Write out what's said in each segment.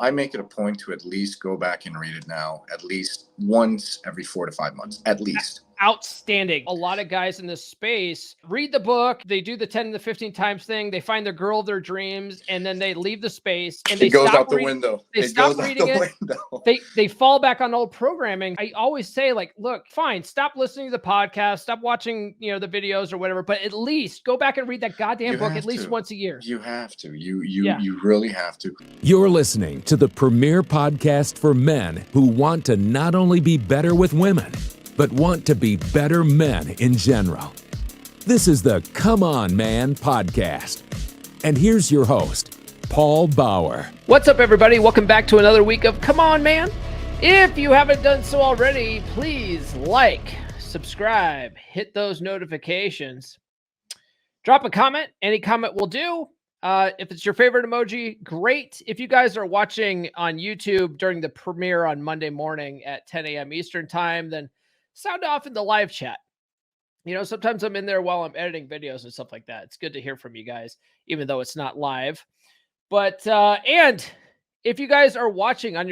I make it a point to at least go back and read it now, at least once every 4 to 5 months, at least. Outstanding. A lot of guys in this space read the book, they do the 10 to 15 times thing, they find their girl of their dreams, and then they leave the space and they goes out the window. They stop reading it. They fall back on old programming. I always say, like, look, fine, stop listening to the podcast, stop watching, the videos or whatever, but at least go back and read that goddamn book at least once a year. You have to. You really have to. You're listening to the premier podcast for men who want to not only be better with women, but want to be better men in general. This is the Come On Man podcast. And here's your host, Paul Bauer. What's up, everybody? Welcome back to another week of Come On Man. If you haven't done so already, please like, subscribe, hit those notifications. Drop a comment. Any comment will do. If it's your favorite emoji, great. If you guys are watching on YouTube during the premiere on Monday morning at 10 a.m. Eastern time, then sound off in the live chat. Sometimes I'm in there while I'm editing videos and stuff like that. It's good to hear from you guys, even though it's not live. But, and if you guys are watching on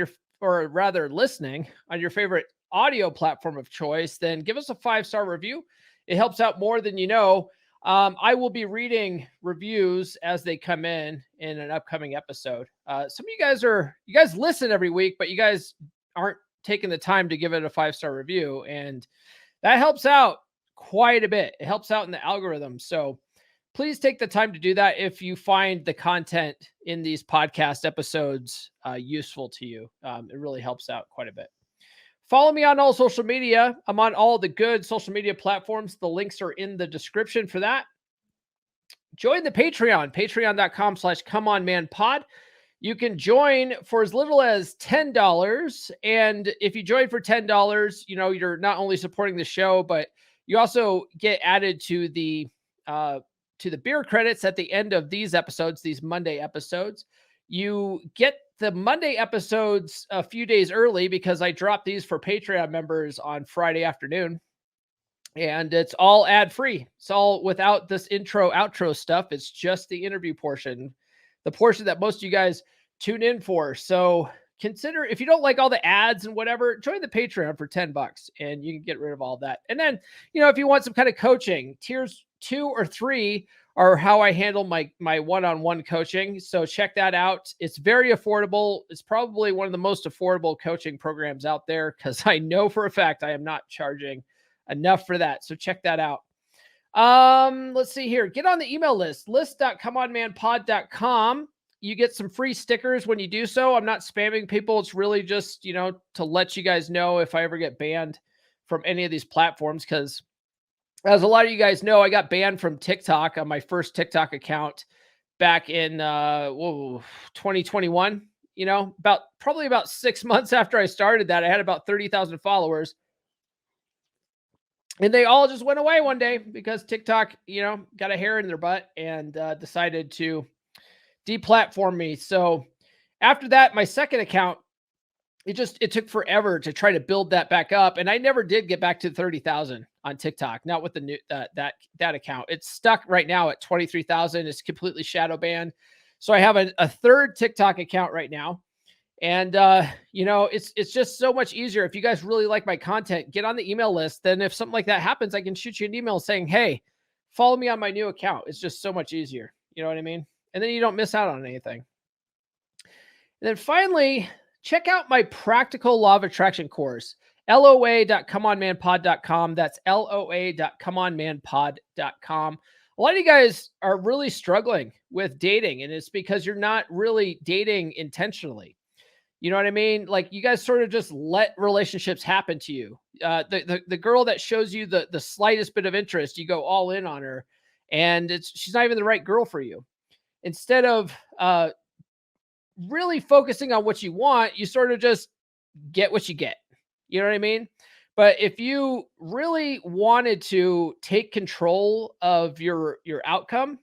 listening on your favorite audio platform of choice, then give us a 5-star review. It helps out more than you know. I will be reading reviews as they come in an upcoming episode. Some of you guys listen every week, but you guys aren't taking the time to give it a 5-star review. And that helps out quite a bit. It helps out in the algorithm. So please take the time to do that if you find the content in these podcast episodes useful to you. It really helps out quite a bit. Follow me on all social media. I'm on all the good social media platforms. The links are in the description for that. Join the Patreon, patreon.com/comeonmanpod. You can join for as little as $10. And if you join for $10, you're not only supporting the show, but you also get added to the beer credits at the end of these episodes, these Monday episodes. You get the Monday episodes a few days early because I drop these for Patreon members on Friday afternoon. And it's all ad-free. It's all without this intro, outro stuff. It's just the interview portion, the portion that most of you guys tune in for. So consider, if you don't like all the ads and whatever, join the Patreon for $10 and you can get rid of all that. And then, if you want some kind of coaching, tiers 2 or 3 are how I handle my one-on-one coaching. So check that out. It's very affordable. It's probably one of the most affordable coaching programs out there because I know for a fact I am not charging enough for that. So check that out. Let's see here. Get on the email list, list.comeonmanpod.com. You get some free stickers when you do so. I'm not spamming people. It's really just, to let you guys know if I ever get banned from any of these platforms. Because as a lot of you guys know, I got banned from TikTok on my first TikTok account back in 2021. Probably about 6 months after I started that, I had about 30,000 followers. And they all just went away one day because TikTok, got a hair in their butt and decided to deplatform me. So after that, my second account, it took forever to try to build that back up. And I never did get back to 30,000 on TikTok, not with the new, that account. It's stuck right now at 23,000. It's completely shadow banned. So I have a third TikTok account right now. And, it's just so much easier. If you guys really like my content, get on the email list. Then if something like that happens, I can shoot you an email saying, hey, follow me on my new account. It's just so much easier. You know what I mean? And then you don't miss out on anything. And then finally, check out my practical law of attraction course, loa.comeonmanpod.com. That's loa.comeonmanpod.com. A lot of you guys are really struggling with dating, and it's because you're not really dating intentionally. You know what I mean? Like, you guys sort of just let relationships happen to you. The girl that shows you the slightest bit of interest, you go all in on her, and she's not even the right girl for you. Instead of really focusing on what you want, you sort of just get what you get. You know what I mean? But if you really wanted to take control of your outcome,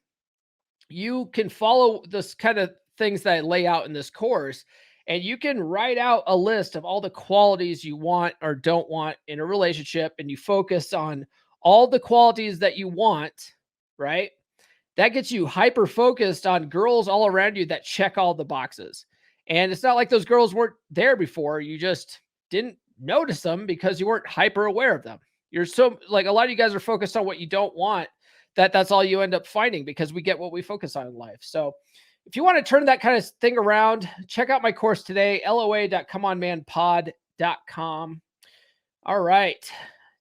you can follow this kind of things that I lay out in this course, and you can write out a list of all the qualities you want or don't want in a relationship, and you focus on all the qualities that you want, right? That gets you hyper focused on girls all around you that check all the boxes. And it's not like those girls weren't there before. You just didn't notice them because you weren't hyper aware of them. You're so like a lot of you guys are focused on what you don't want, that's all you end up finding because we get what we focus on in life. So if you want to turn that kind of thing around, check out my course today, loa.comeonmanpod.com. All right.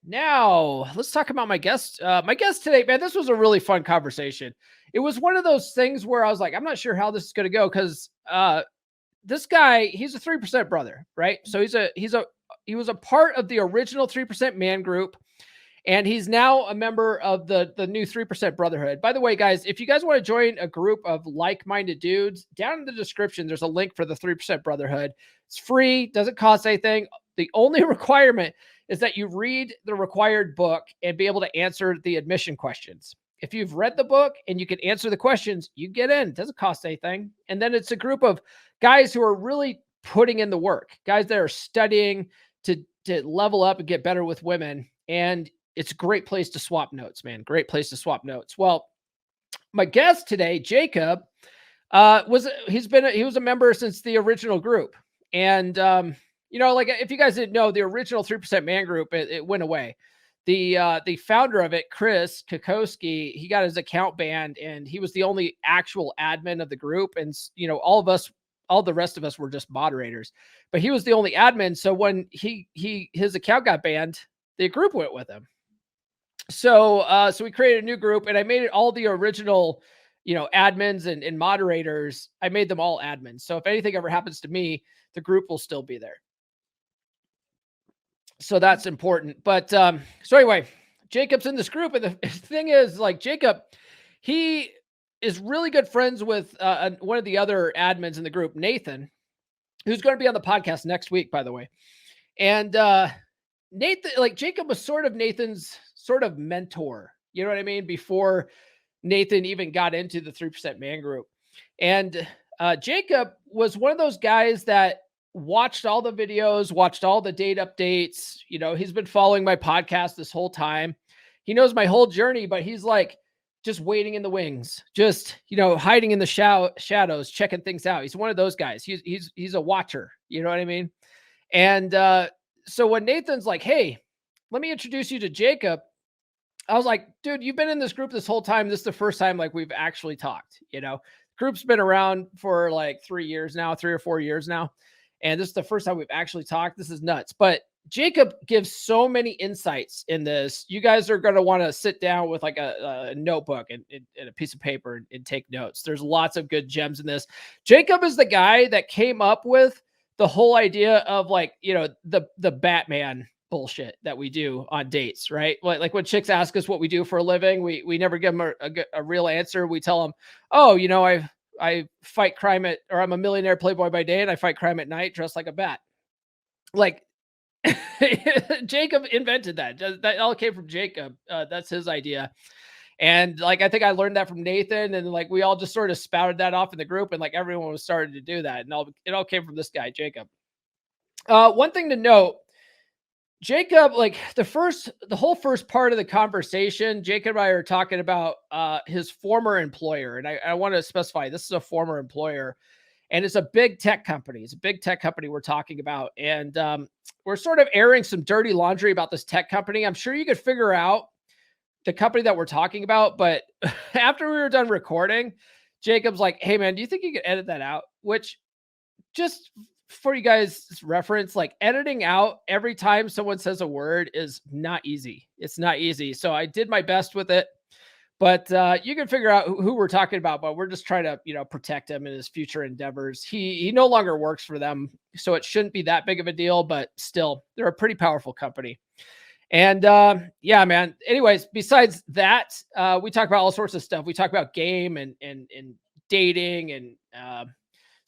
Now let's talk about my guest. My guest today, man, this was a really fun conversation. It was one of those things where I was like, I'm not sure how this is going to go because this guy, he's a 3% brother, right? So he was a part of the original 3% man group, and he's now a member of the new 3% Brotherhood. By the way, guys, if you guys want to join a group of like-minded dudes, down in the description, there's a link for the 3% Brotherhood. It's free, doesn't cost anything. The only requirement is that you read the required book and be able to answer the admission questions. If you've read the book and you can answer the questions, you get in. It doesn't cost anything. And then it's a group of guys who are really putting in the work, guys that are studying to level up and get better with women. And it's a great place to swap notes, man. Great place to swap notes. Well, my guest today, Jacob, he was a member since the original group. And, like if you guys didn't know, the original 3% man group, it went away. The founder of it, Chris Kokoski, he got his account banned, and he was the only actual admin of the group. And, all the rest of us were just moderators, but he was the only admin. So when his account got banned, the group went with him. So we created a new group, and I made it all the original, admins and moderators. I made them all admins. So if anything ever happens to me, the group will still be there. So that's important. But so anyway, Jacob's in this group. And the thing is, like, Jacob, he is really good friends with one of the other admins in the group, Nathan, who's going to be on the podcast next week, by the way. And Nathan, like, Jacob was sort of Nathan's sort of mentor, you know what I mean? Before Nathan even got into the 3% man group. And Jacob was one of those guys that watched all the videos, watched all the date updates. He's been following my podcast this whole time. He knows my whole journey, but he's like just waiting in the wings, just, hiding in the shadows, checking things out. He's one of those guys. He's a watcher. You know what I mean? And so when Nathan's like, hey, let me introduce you to Jacob, I was like, dude, you've been in this group this whole time. This is the first time like we've actually talked. Group's been around for like 3 or 4 years now. And this is the first time we've actually talked. This is nuts. But Jacob gives so many insights in this. You guys are going to want to sit down with like a notebook and a piece of paper and take notes. There's lots of good gems in this. Jacob is the guy that came up with the whole idea of like, the Batman bullshit that we do on dates, right? Like when chicks ask us what we do for a living, we never give them a real answer. We tell them, oh, I fight crime or I'm a millionaire playboy by day and I fight crime at night dressed like a bat. Like Jacob invented that. That all came from Jacob. That's his idea. And like, I think I learned that from Nathan, and like, we all just sort of spouted that off in the group, and like everyone was starting to do that. And it all came from this guy, Jacob. One thing to note, Jacob, like the whole first part of the conversation, Jacob and I are talking about his former employer. And I want to specify, this is a former employer, and it's a big tech company. It's a big tech company we're talking about. And we're sort of airing some dirty laundry about this tech company. I'm sure you could figure out the company that we're talking about. But after we were done recording, Jacob's like, hey man, do you think you could edit that out? Which, just for you guys' reference, like editing out every time someone says a word is not easy. It's not easy. So I did my best with it, but you can figure out who we're talking about, but we're just trying to, protect him in his future endeavors. He no longer works for them, so it shouldn't be that big of a deal, but still, they're a pretty powerful company. And yeah, man. Anyways, besides that, we talk about all sorts of stuff. We talk about game and dating and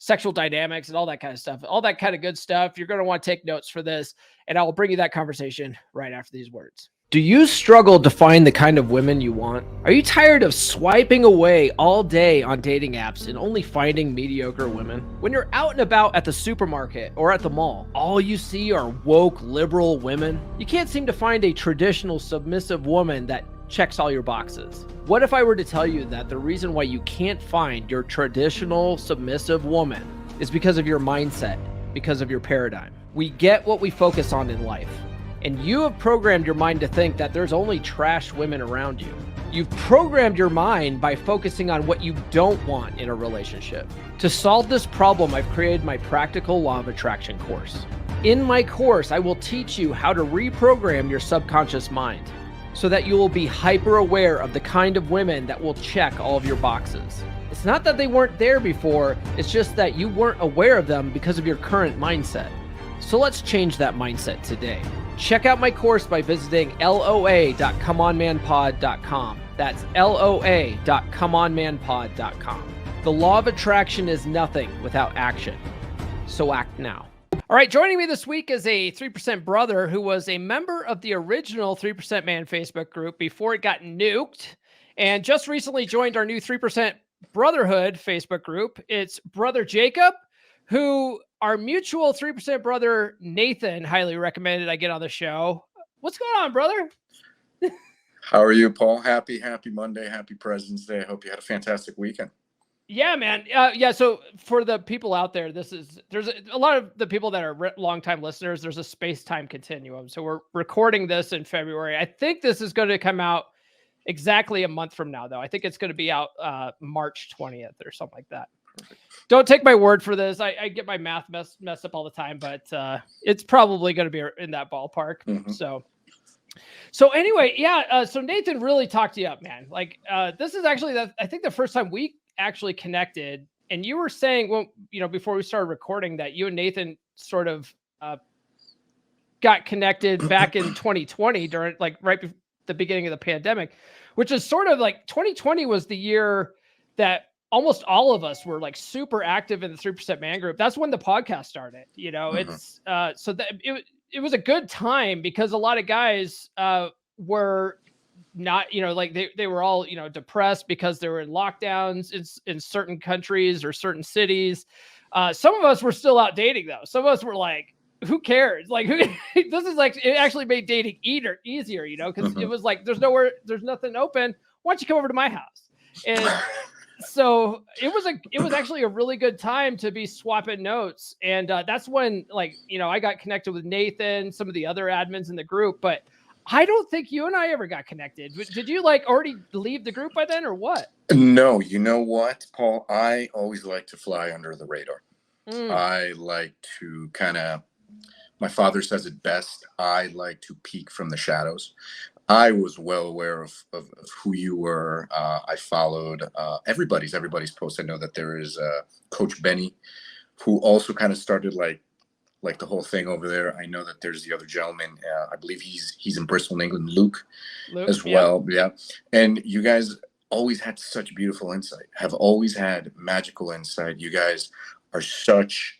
sexual dynamics and all that kind of stuff, all that kind of good stuff. You're going to want to take notes for this, and I will bring you that conversation right after these words. Do you struggle to find the kind of women you want? Are you tired of swiping away all day on dating apps and only finding mediocre women? When you're out and about at the supermarket or at the mall, all you see are woke liberal women? You can't seem to find a traditional submissive woman that checks all your boxes. What if I were to tell you that the reason why you can't find your traditional submissive woman is because of your mindset, because of your paradigm. We get what we focus on in life. And you have programmed your mind to think that there's only trash women around you. You've programmed your mind by focusing on what you don't want in a relationship. To solve this problem, I've created my practical law of attraction course. In my course, I will teach you how to reprogram your subconscious mind so that you will be hyper aware of the kind of women that will check all of your boxes. It's not that they weren't there before, it's just that you weren't aware of them because of your current mindset. So let's change that mindset today. Check out my course by visiting loa.comeonmanpod.com. That's loa.comeonmanpod.com. The law of attraction is nothing without action. So act now. All right, joining me this week is a 3% brother who was a member of the original 3% Man Facebook group before it got nuked, and just recently joined our new 3% Brotherhood Facebook group. It's Brother Jacob, who our mutual 3% brother Nathan highly recommended I get on the show. What's going on, brother? How are you, Paul? Happy Monday. Happy President's Day. I hope you had a fantastic weekend. Yeah, man. So for the people out there, there's a lot of the people that are longtime listeners. There's a space-time continuum. So we're recording this in February. I think this is going to come out exactly a month from now, though. I think it's going to be out March 20th or something like that. Perfect. Don't take my word for this. I get my math messed up all the time, but it's probably going to be in that ballpark. Mm-hmm. So anyway, yeah. So Nathan really talked you up, man. Like this is actually I think the first time we actually connected, and you were saying, well, before we started recording, that you and Nathan sort of got connected back in 2020 during right before the beginning of the pandemic, which is sort of like 2020 was the year that almost all of us were like super active in the 3% Man group. That's when the podcast started. It's so that it was a good time because a lot of guys were not, they were all, depressed because they were in lockdowns in certain countries or certain cities. Some of us were still out dating though. Some of us were like, who cares? Like this is like, it actually made dating easier, because it was like, there's nothing open. Why don't you come over to my house? And so it was actually a really good time to be swapping notes. And that's when I got connected with Nathan, some of the other admins in the group, but I don't think you and I ever got connected. Did you already leave the group by then or what? No, you know what, Paul? I always like to fly under the radar. I like to my father says it best. I like to peek from the shadows. I was well aware of who you were. I followed everybody's posts. I know that there is Coach Benny, who also kind of started like the whole thing over there. I know that there's the other gentleman. I believe he's in Bristol, in England, Luke as well. Yeah. And you guys always had such beautiful insight, have always had magical insight. You guys are such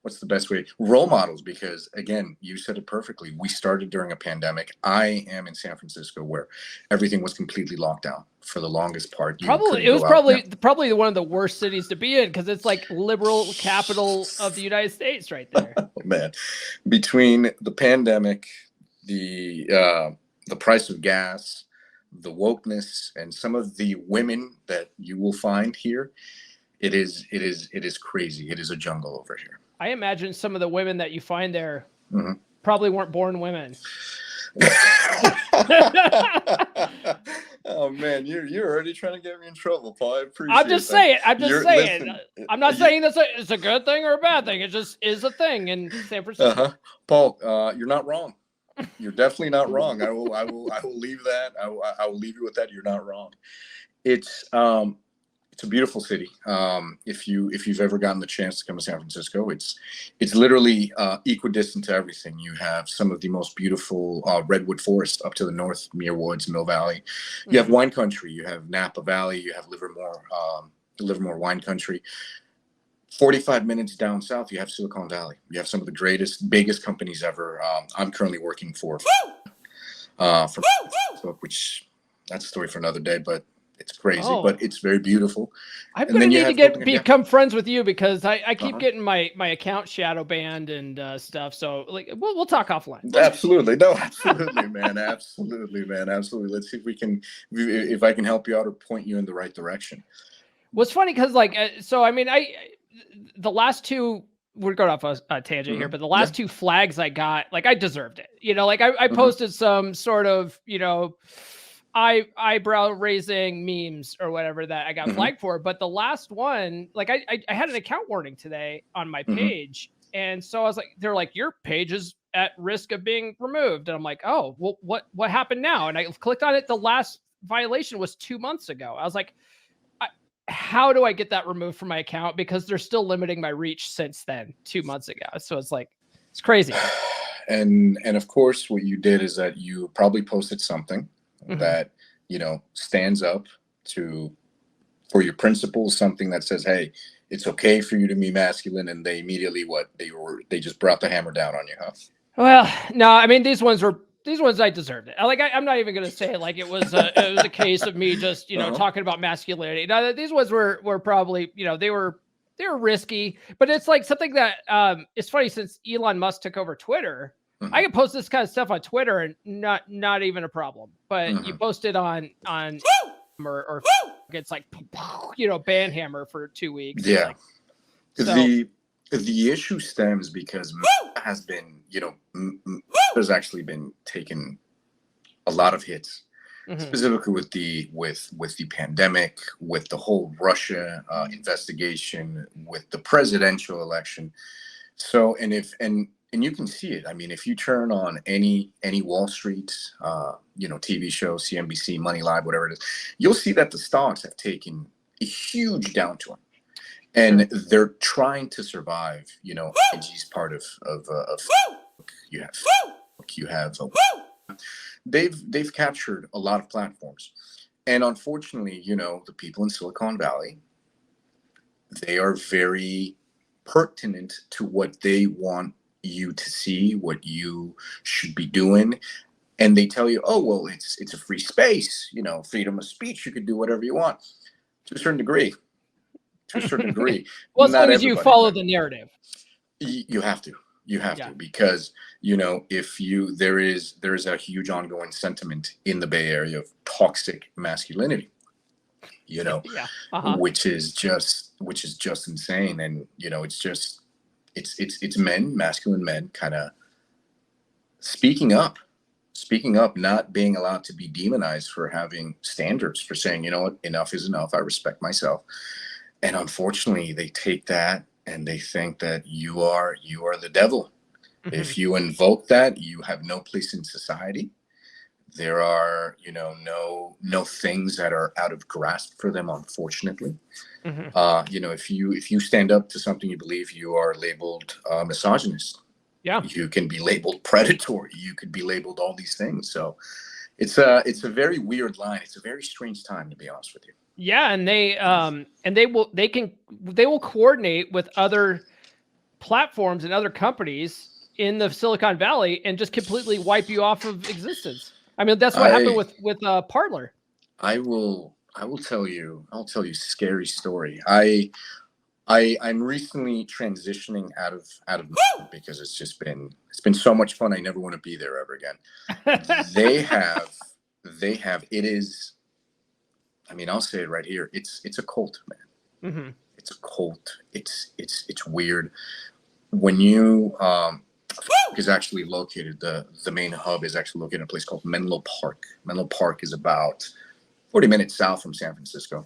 what's the best way? Role models, because again, you said it perfectly. We started during a pandemic. I am in San Francisco where everything was completely locked down for the longest part. It was probably one of the worst cities to be in because it's like liberal capital of the United States right there. Oh, man, between the pandemic, the price of gas, the wokeness, and some of the women that you will find here, it is crazy. It is a jungle over here. I imagine some of the women that you find there probably weren't born women. Oh man, you're already trying to get me in trouble, Paul. I appreciate it. I'm just saying. Listen, I'm not saying it's a good thing or a bad thing. It just is a thing in San Francisco. Paul, you're not wrong. You're definitely not wrong. I will leave that. I will leave you with that. You're not wrong. It's a beautiful city. If you've ever gotten the chance to come to San Francisco, it's literally equidistant to everything. You have some of the most beautiful redwood forests up to the north, Muir Woods, Mill Valley. You have wine country. You have Napa Valley. You have Livermore wine country. 45 minutes down south, you have Silicon Valley. You have some of the biggest companies ever. I'm currently working for Facebook, which that's a story for another day, but it's crazy, but it's very beautiful. I'm going to need to become friends with you because I keep getting my account shadow banned and stuff. So we'll talk offline. Absolutely. No, absolutely, man. Absolutely, man. Absolutely. Let's see if I can help you out or point you in the right direction. What's funny because the last two, we're going off a tangent here, but the last two flags I got, like I deserved it. You know, like I posted some sort of, you know, eyebrow raising memes or whatever that I got flagged for. But the last one, like I had an account warning today on my page. And so I was like, they're like, your page is at risk of being removed. And I'm like, oh, well, what happened now? And I clicked on it. The last violation was 2 months ago. I was like, how do I get that removed from my account? Because they're still limiting my reach since then, 2 months ago. So it's like, it's crazy. And of course, what you did is that you probably posted something that, you know, stands up for your principles, something that says, hey, it's okay for you to be masculine. And they immediately, they just brought the hammer down on you, huh? Well, no, I mean, these ones I deserved it. Like, I'm not even going to say like it was a case of me just, you know, talking about masculinity. Now, these ones were probably, you know, they were risky, but it's like something that, it's funny, since Elon Musk took over Twitter, I can post this kind of stuff on Twitter and not even a problem, but you post it on or it's like, you know, ban hammer for 2 weeks. Yeah. Like, so, the issue stems because has been, you know, has actually been taking a lot of hits, specifically with the pandemic, with the whole Russia investigation, with the presidential election. So, and you can see it. I mean, if you turn on any Wall Street, you know, TV show, CNBC, Money Live, whatever it is, you'll see that the stocks have taken a huge downturn. And they're trying to survive, you know. IG's part of you have they've captured a lot of platforms, and unfortunately, you know, the people in Silicon Valley, they are very pertinent to what they want you to see, what you should be doing, and they tell you, oh well, it's a free space, you know, freedom of speech, you can do whatever you want to a certain degree. Well, as long as you follow the narrative, you have to because, you know, there is a huge ongoing sentiment in the Bay Area of toxic masculinity, you know, which is just insane. And, you know, it's masculine men kind of speaking up, not being allowed to be demonized for having standards, for saying, you know what, enough is enough. I respect myself. And unfortunately, they take that and they think that you are the devil. If you invoke that, you have no place in society. There are, you know, no things that are out of grasp for them, unfortunately. You know, if you stand up to something you believe, you are labeled misogynist. Yeah. You can be labeled predatory. You could be labeled all these things. So it's a very weird line. It's a very strange time, to be honest with you. Yeah, and they will coordinate with other platforms and other companies in the Silicon Valley and just completely wipe you off of existence. I mean, that's what happened with Parler. I'll tell you a scary story. I'm recently transitioning out of because it's been so much fun. I never want to be there ever again. They have it is. I mean, I'll say it right here. It's a cult, man. It's a cult. It's weird. When you is actually located, the main hub is actually located in a place called Menlo Park. Menlo Park is about 40 minutes south from San Francisco.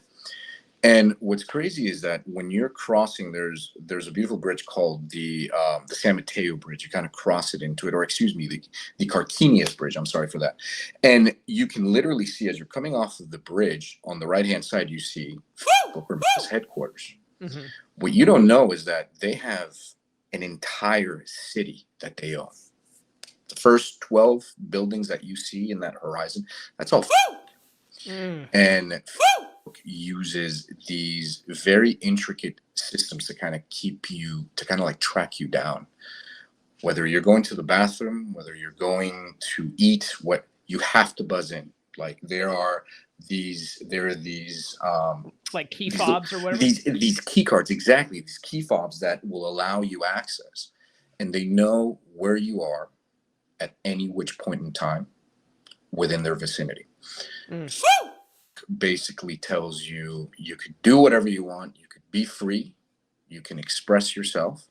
And what's crazy is that when you're crossing, there's a beautiful bridge called the San Mateo Bridge. You kind of cross it into it, or excuse me, the Carquinius Bridge. I'm sorry for that. And you can literally see, as you're coming off of the bridge, on the right-hand side, you see Booker Ma's headquarters. What you don't know is that they have an entire city that they own. The first 12 buildings that you see in that horizon, that's all. And uses these very intricate systems to kind of like track you down, whether you're going to the bathroom, whether you're going to eat, what you have to buzz in. Like there are these like key fobs or whatever, these key cards, exactly, these key fobs that will allow you access, and they know where you are at any which point in time within their vicinity. Basically tells you you could do whatever you want, you could be free, You can express yourself,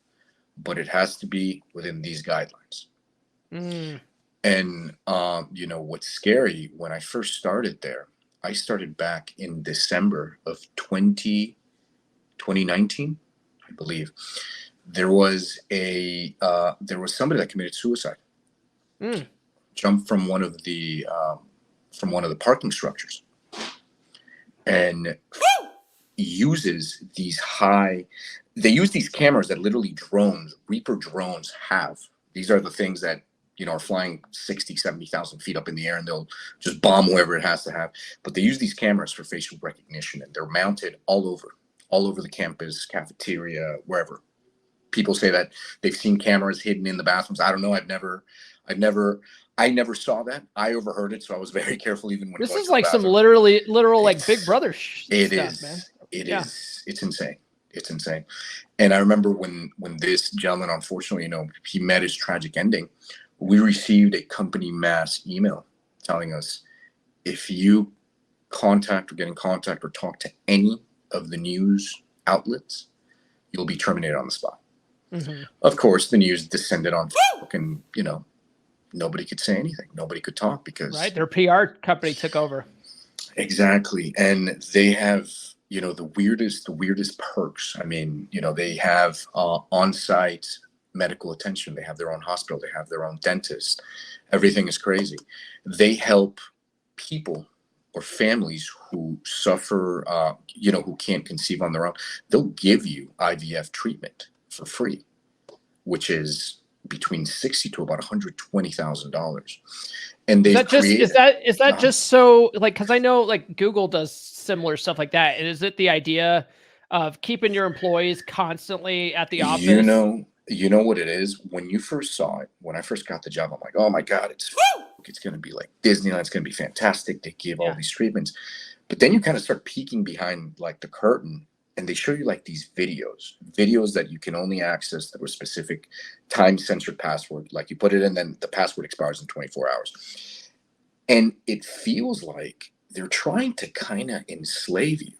but it has to be within these guidelines. And you know what's scary, when I first started there, I started back in December of 2019, I believe. There was somebody that committed suicide, jumped from one of the parking structures, and uses they use these cameras that literally Reaper drones have. These are the things that, you know, are flying 60, 70,000 feet up in the air, and they'll just bomb whoever it has to have. But they use these cameras for facial recognition, and they're mounted all over the campus, cafeteria, wherever. People say that they've seen cameras hidden in the bathrooms. I don't know. I never saw that. I overheard it, so I was very careful even when this going is to the like some bathroom. literal like Big Brother stuff, man. It's insane. It's insane. And I remember when this gentleman, unfortunately, you know, he met his tragic ending, we received a company mass email telling us, if you get in contact or talk to any of the news outlets, you'll be terminated on the spot. Of course, the news descended on Facebook, and, you know, nobody could say anything. Nobody could talk because their PR company took over. Exactly. And they have, you know, the weirdest perks. I mean, you know, they have on-site medical attention. They have their own hospital. They have their own dentist. Everything is crazy. They help people or families who suffer, you know, who can't conceive on their own. They'll give you IVF treatment for free, which is between $60,000 to about $120,000. And they is that just so, like, because I know like Google does similar stuff like that. And is it the idea of keeping your employees constantly at the office? You know what it is? When you first saw it, when I first got the job, I'm like, oh my God, it's going to be like Disneyland. It's going to be fantastic. They give all these treatments. But then you kind of start peeking behind like the curtain, and they show you like these videos that you can only access that were specific time censored password. Like you put it in, then the password expires in 24 hours. And it feels like they're trying to kind of enslave you.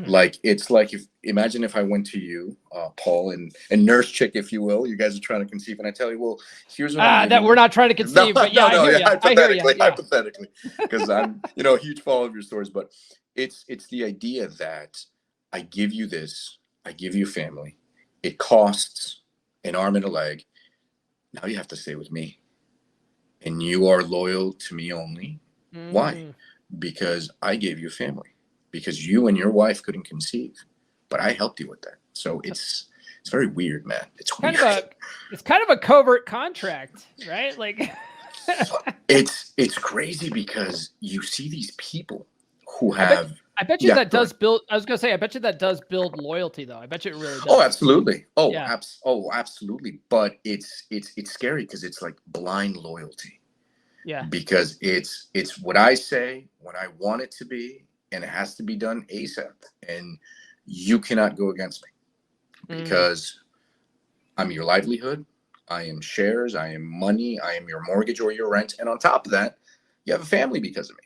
Like, it's like, imagine if I went to you, Paul, and Nurse Chick, if you will, you guys are trying to conceive, and I tell you, well, here's what that we're not trying to conceive, but yeah, hypothetically, because I'm, you know, a huge follower of your stories, but it's the idea that I give you this, I give you family, it costs an arm and a leg, now you have to stay with me, and you are loyal to me only. Why? Because I gave you family. Because you and your wife couldn't conceive, but I helped you with that. So it's very weird, man. It's weird. It's kind of a covert contract, right? Like it's crazy because you see these people who have. I bet you that does build. I was gonna say, I bet you that does build loyalty, though. I bet you it really does. Oh, absolutely. Oh, yeah. Absolutely. But it's scary because it's like blind loyalty. Yeah. Because it's what I say when I want it to be. And it has to be done ASAP. And you cannot go against me because I'm your livelihood. I am shares. I am money. I am your mortgage or your rent. And on top of that, you have a family because of me.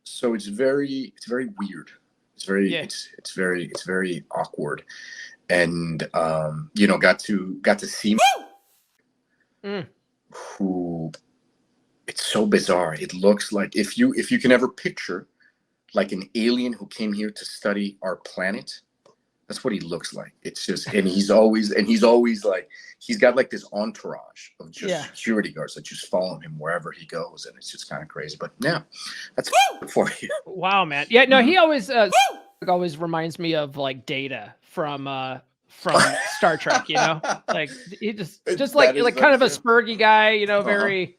So it's very weird. It's very awkward. And, you know, got to see who, it's so bizarre. It looks like if you can ever picture like an alien who came here to study our planet, that's what he looks like. It's just, and he's always like, he's got like this entourage of just security guards that just follow him wherever he goes, and it's just kind of crazy. But yeah, that's for you. Wow, man. Yeah, no, he always always reminds me of like Data from Star Trek. You know, like he just like kind of a spurgy guy. You know, very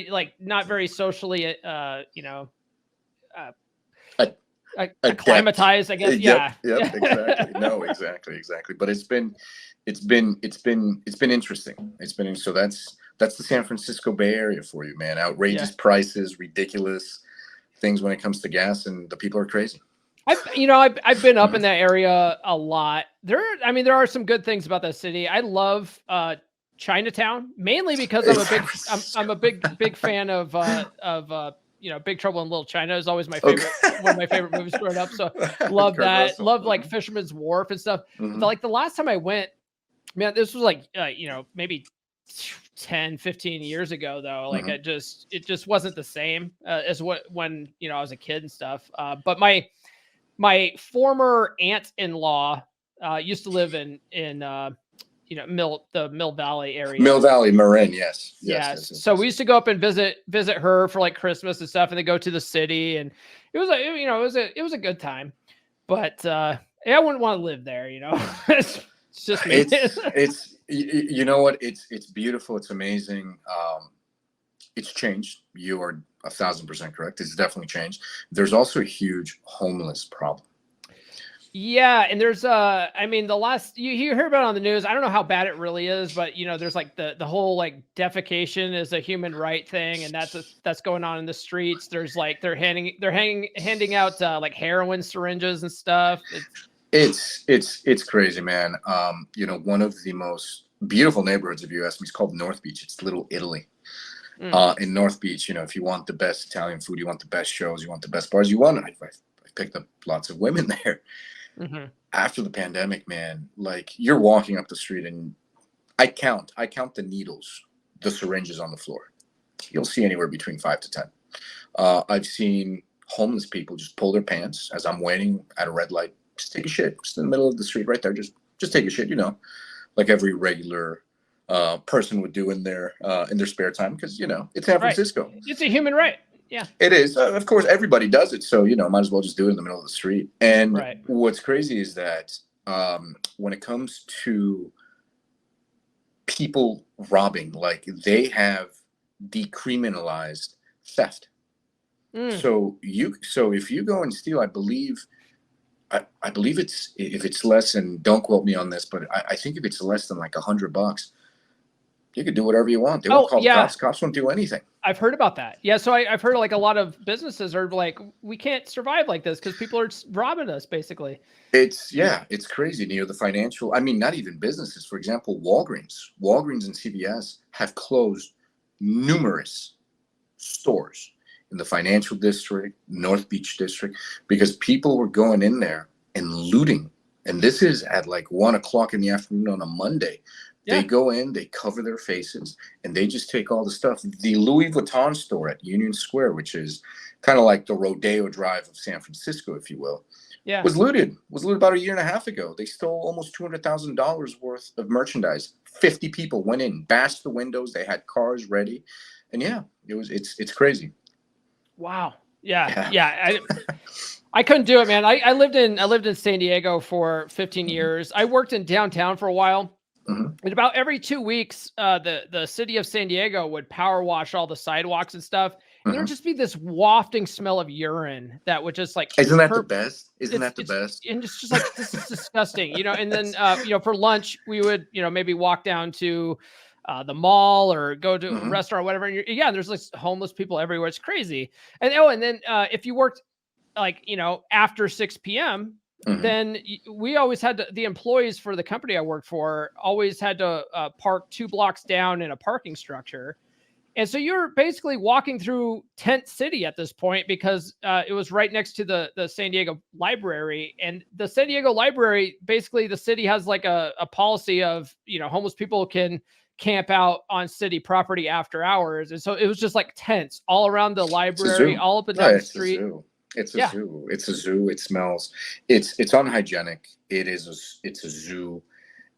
like not very socially. You know. Acclimatized, I guess. Yep, exactly. No, exactly. But it's been interesting. So that's the San Francisco Bay Area for you, man. Outrageous prices, ridiculous things when it comes to gas, and the people are crazy. I've been up in that area a lot. There are some good things about that city. I love Chinatown, mainly because I'm a big fan of Big Trouble in Little China is always my Okay. favorite, one of my favorite movies growing up. So love Kurt that. Russell. Love like Fisherman's Wharf and stuff. But like the last time I went, man, this was like, maybe 10, 15 years ago though. Like it just wasn't the same as when I was a kid and stuff. But my former aunt-in-law used to live in the Mill Valley area. Mill Valley, Marin, yes. Yes. So we used to go up and visit her for like Christmas and stuff, and then go to the city, and it was a good time. But I wouldn't want to live there, it's just me. It's you know what? It's beautiful. It's amazing. It's changed. You are 1,000% correct. It's definitely changed. There's also a huge homeless problem. Yeah, and there's the last you hear about it on the news. I don't know how bad it really is, but there's like the whole like defecation is a human right thing, and that's going on in the streets. There's like they're handing out like heroin syringes and stuff. It's crazy, man. One of the most beautiful neighborhoods, if you ask me, is called North Beach. It's Little Italy. In North Beach, if you want the best Italian food, you want the best shows, you want the best bars, I picked up lots of women there. After the pandemic, man, like you're walking up the street and I count the needles, the syringes on the floor. You'll see anywhere between 5 to 10. I've seen homeless people just pull their pants as I'm waiting at a red light, just take a shit, just in the middle of the street right there. Just take a shit, like every regular person would do in their spare time, because it's San Francisco. It's a human right. Yeah, it is. Of course, everybody does it, so might as well just do it in the middle of the street. And what's crazy is that when it comes to people robbing, like they have decriminalized theft. So if you go and steal, I believe it's, if it's less, and don't quote me on this, but I think if it's less than like $100, you could do whatever you want. They won't call the cops. Cops won't do anything. I've heard about that. Yeah. So I've heard like a lot of businesses are like, we can't survive like this because people are robbing us, basically. It's crazy. The financial, not even businesses. For example, Walgreens and CVS have closed numerous stores in the financial district, North Beach district, because people were going in there and looting. And this is at like 1:00 in the afternoon on a Monday. They go in, they cover their faces, and they just take all the stuff. The Louis Vuitton store at Union Square, which is kind of like the Rodeo Drive of San Francisco, if you will, was looted about a year and a half ago. They stole almost $200,000 worth of merchandise. 50 people went in, bashed the windows. They had cars ready. And it's crazy. Wow. Yeah. I couldn't do it, man. I lived in San Diego for 15 years. I worked in downtown for a while. And about every 2 weeks, the city of San Diego would power wash all the sidewalks and stuff. And there would just be this wafting smell of urine that would just like. Isn't that the best? Isn't that the best? And it's just like, this is disgusting, And then, for lunch, we would, maybe walk down to the mall or go to a restaurant or whatever. And there's like homeless people everywhere. It's crazy. And then if you worked like, after 6 p.m., then we always had the employees for the company I worked for always had to park 2 blocks down in a parking structure. And so you're basically walking through Tent City at this point, because it was right next to the San Diego Library. And the San Diego Library, basically the city has like a policy of, homeless people can camp out on city property after hours. And so it was just like tents all around the library, all up and down the street. It's a zoo. It's a zoo. It smells. It's unhygienic. It's a zoo.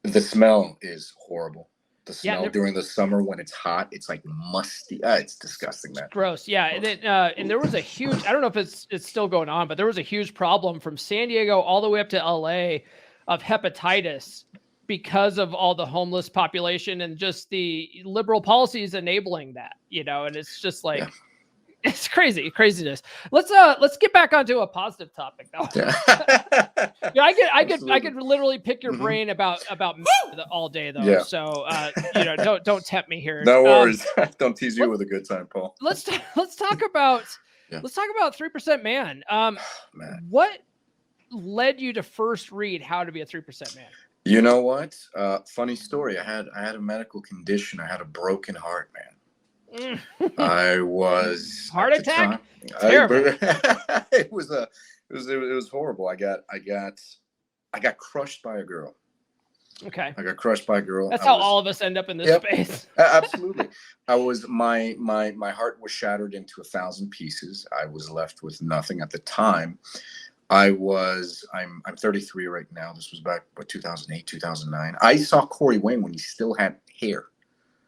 The smell is horrible. The smell during the summer when it's hot, it's like musty. It's disgusting, man. It's gross. Yeah. And then and there was a huge, I don't know if it's still going on, but there was a huge problem from San Diego all the way up to LA of hepatitis because of all the homeless population and just the liberal policies enabling that, and it's just like, it's craziness. Let's get back onto a positive topic though. I could literally pick your brain about all day though. Yeah. So don't tempt me here. No worries. Don't tease you with a good time, Paul. Let's talk about 3% Man. Man. What led you to first read How to Be a 3% Man? You know what? Funny story. I had a medical condition. I had a broken heart, man. I was Heart at the attack? time. Terrible. It was horrible. I got crushed by a girl. Okay. I got crushed by a girl. That's how all of us end up in this Yep. space. Absolutely. My heart was shattered into 1,000 pieces. I was left with nothing at the time. I'm 33 right now. This was back 2008, 2009. I saw Corey Wayne when he still had hair.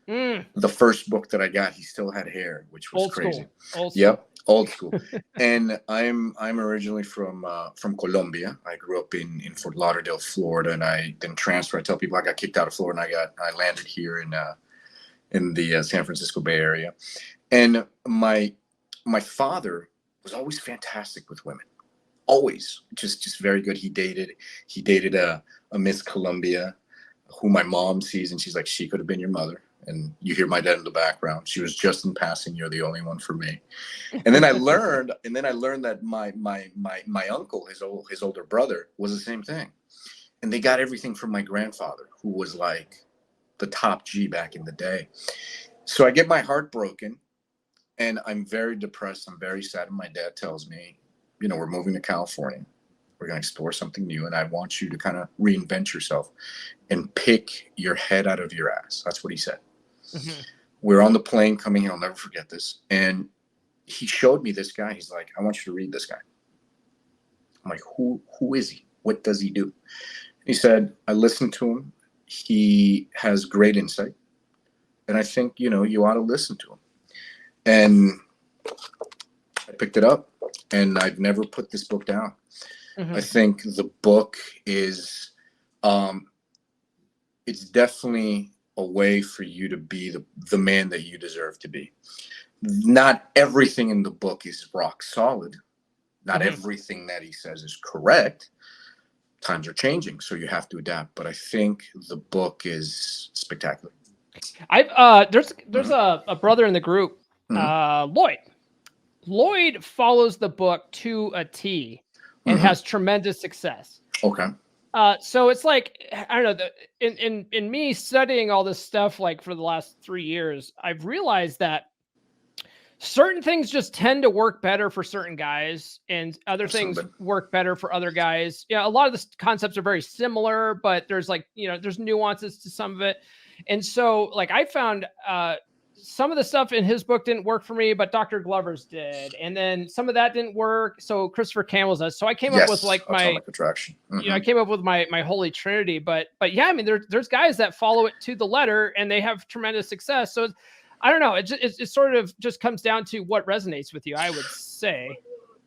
The first book that I got, he still had hair, which was crazy. Old school. Yep, old school. And I'm originally from Colombia. I grew up in Fort Lauderdale, Florida, and I then transferred. I tell people I got kicked out of Florida, and I landed here in the San Francisco Bay Area. And my father was always fantastic with women. Always just very good. He dated a Miss Colombia who my mom sees, and she's like, she could have been your mother. And you hear my dad in the background. She was just in passing. You're the only one for me. And then I learned that my uncle, his older brother, was the same thing. And they got everything from my grandfather, who was like the top G back in the day. So I get my heart broken, and I'm very depressed. I'm very sad. And my dad tells me, we're moving to California. We're going to explore something new, and I want you to kind of reinvent yourself and pick your head out of your ass. That's what he said. Mm-hmm. We're on the plane coming here. I'll never forget this. And he showed me this guy. He's like, I want you to read this guy. I'm like, who is he? What does he do? He said, I listened to him. He has great insight. And I think, you ought to listen to him. And I picked it up, and I've never put this book down. Mm-hmm. I think the book is, it's definitely a way for you to be the man that you deserve to be. Not everything in the book is rock solid. Not mm-hmm. everything that he says is correct. Times are changing, so you have to adapt. But I think the book is spectacular. There's mm-hmm. a brother in the group, mm-hmm. Lloyd. Lloyd follows the book to a T and mm-hmm. has tremendous success. Okay. So it's like, I don't know, in me studying all this stuff, like for the last 3 years, I've realized that certain things just tend to work better for certain guys, and other things work better for other guys. Yeah. A lot of the concepts are very similar, but there's there's nuances to some of it. And so like I found, some of the stuff in his book didn't work for me, but Dr. Glover's did. And then some of that didn't work. So Christopher Campbell's does. So I came up with like atomic attraction. Mm-hmm. I came up with my holy trinity, but yeah, I mean, there's guys that follow it to the letter and they have tremendous success. So I don't know. It sort of just comes down to what resonates with you, I would say.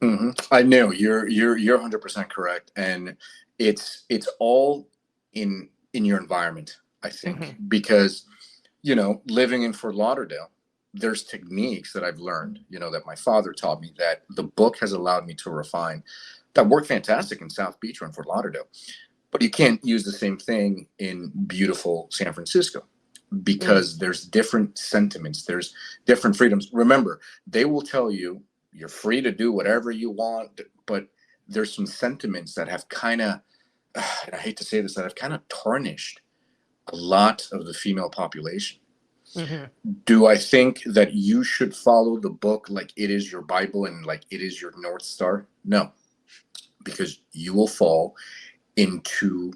Mm-hmm. I know you're 100% correct. And it's all in your environment, I think, mm-hmm. because living in Fort Lauderdale, there's techniques that I've learned, that my father taught me that the book has allowed me to refine that work fantastic in South Beach or in Fort Lauderdale. But you can't use the same thing in beautiful San Francisco because there's different sentiments. There's different freedoms. Remember, they will tell you you're free to do whatever you want, but there's some sentiments that have kind of, and I hate to say this, that have kind of tarnished a lot of the female population. Mm-hmm. Do I think that you should follow the book like it is your Bible and like it is your North Star? No, because you will fall into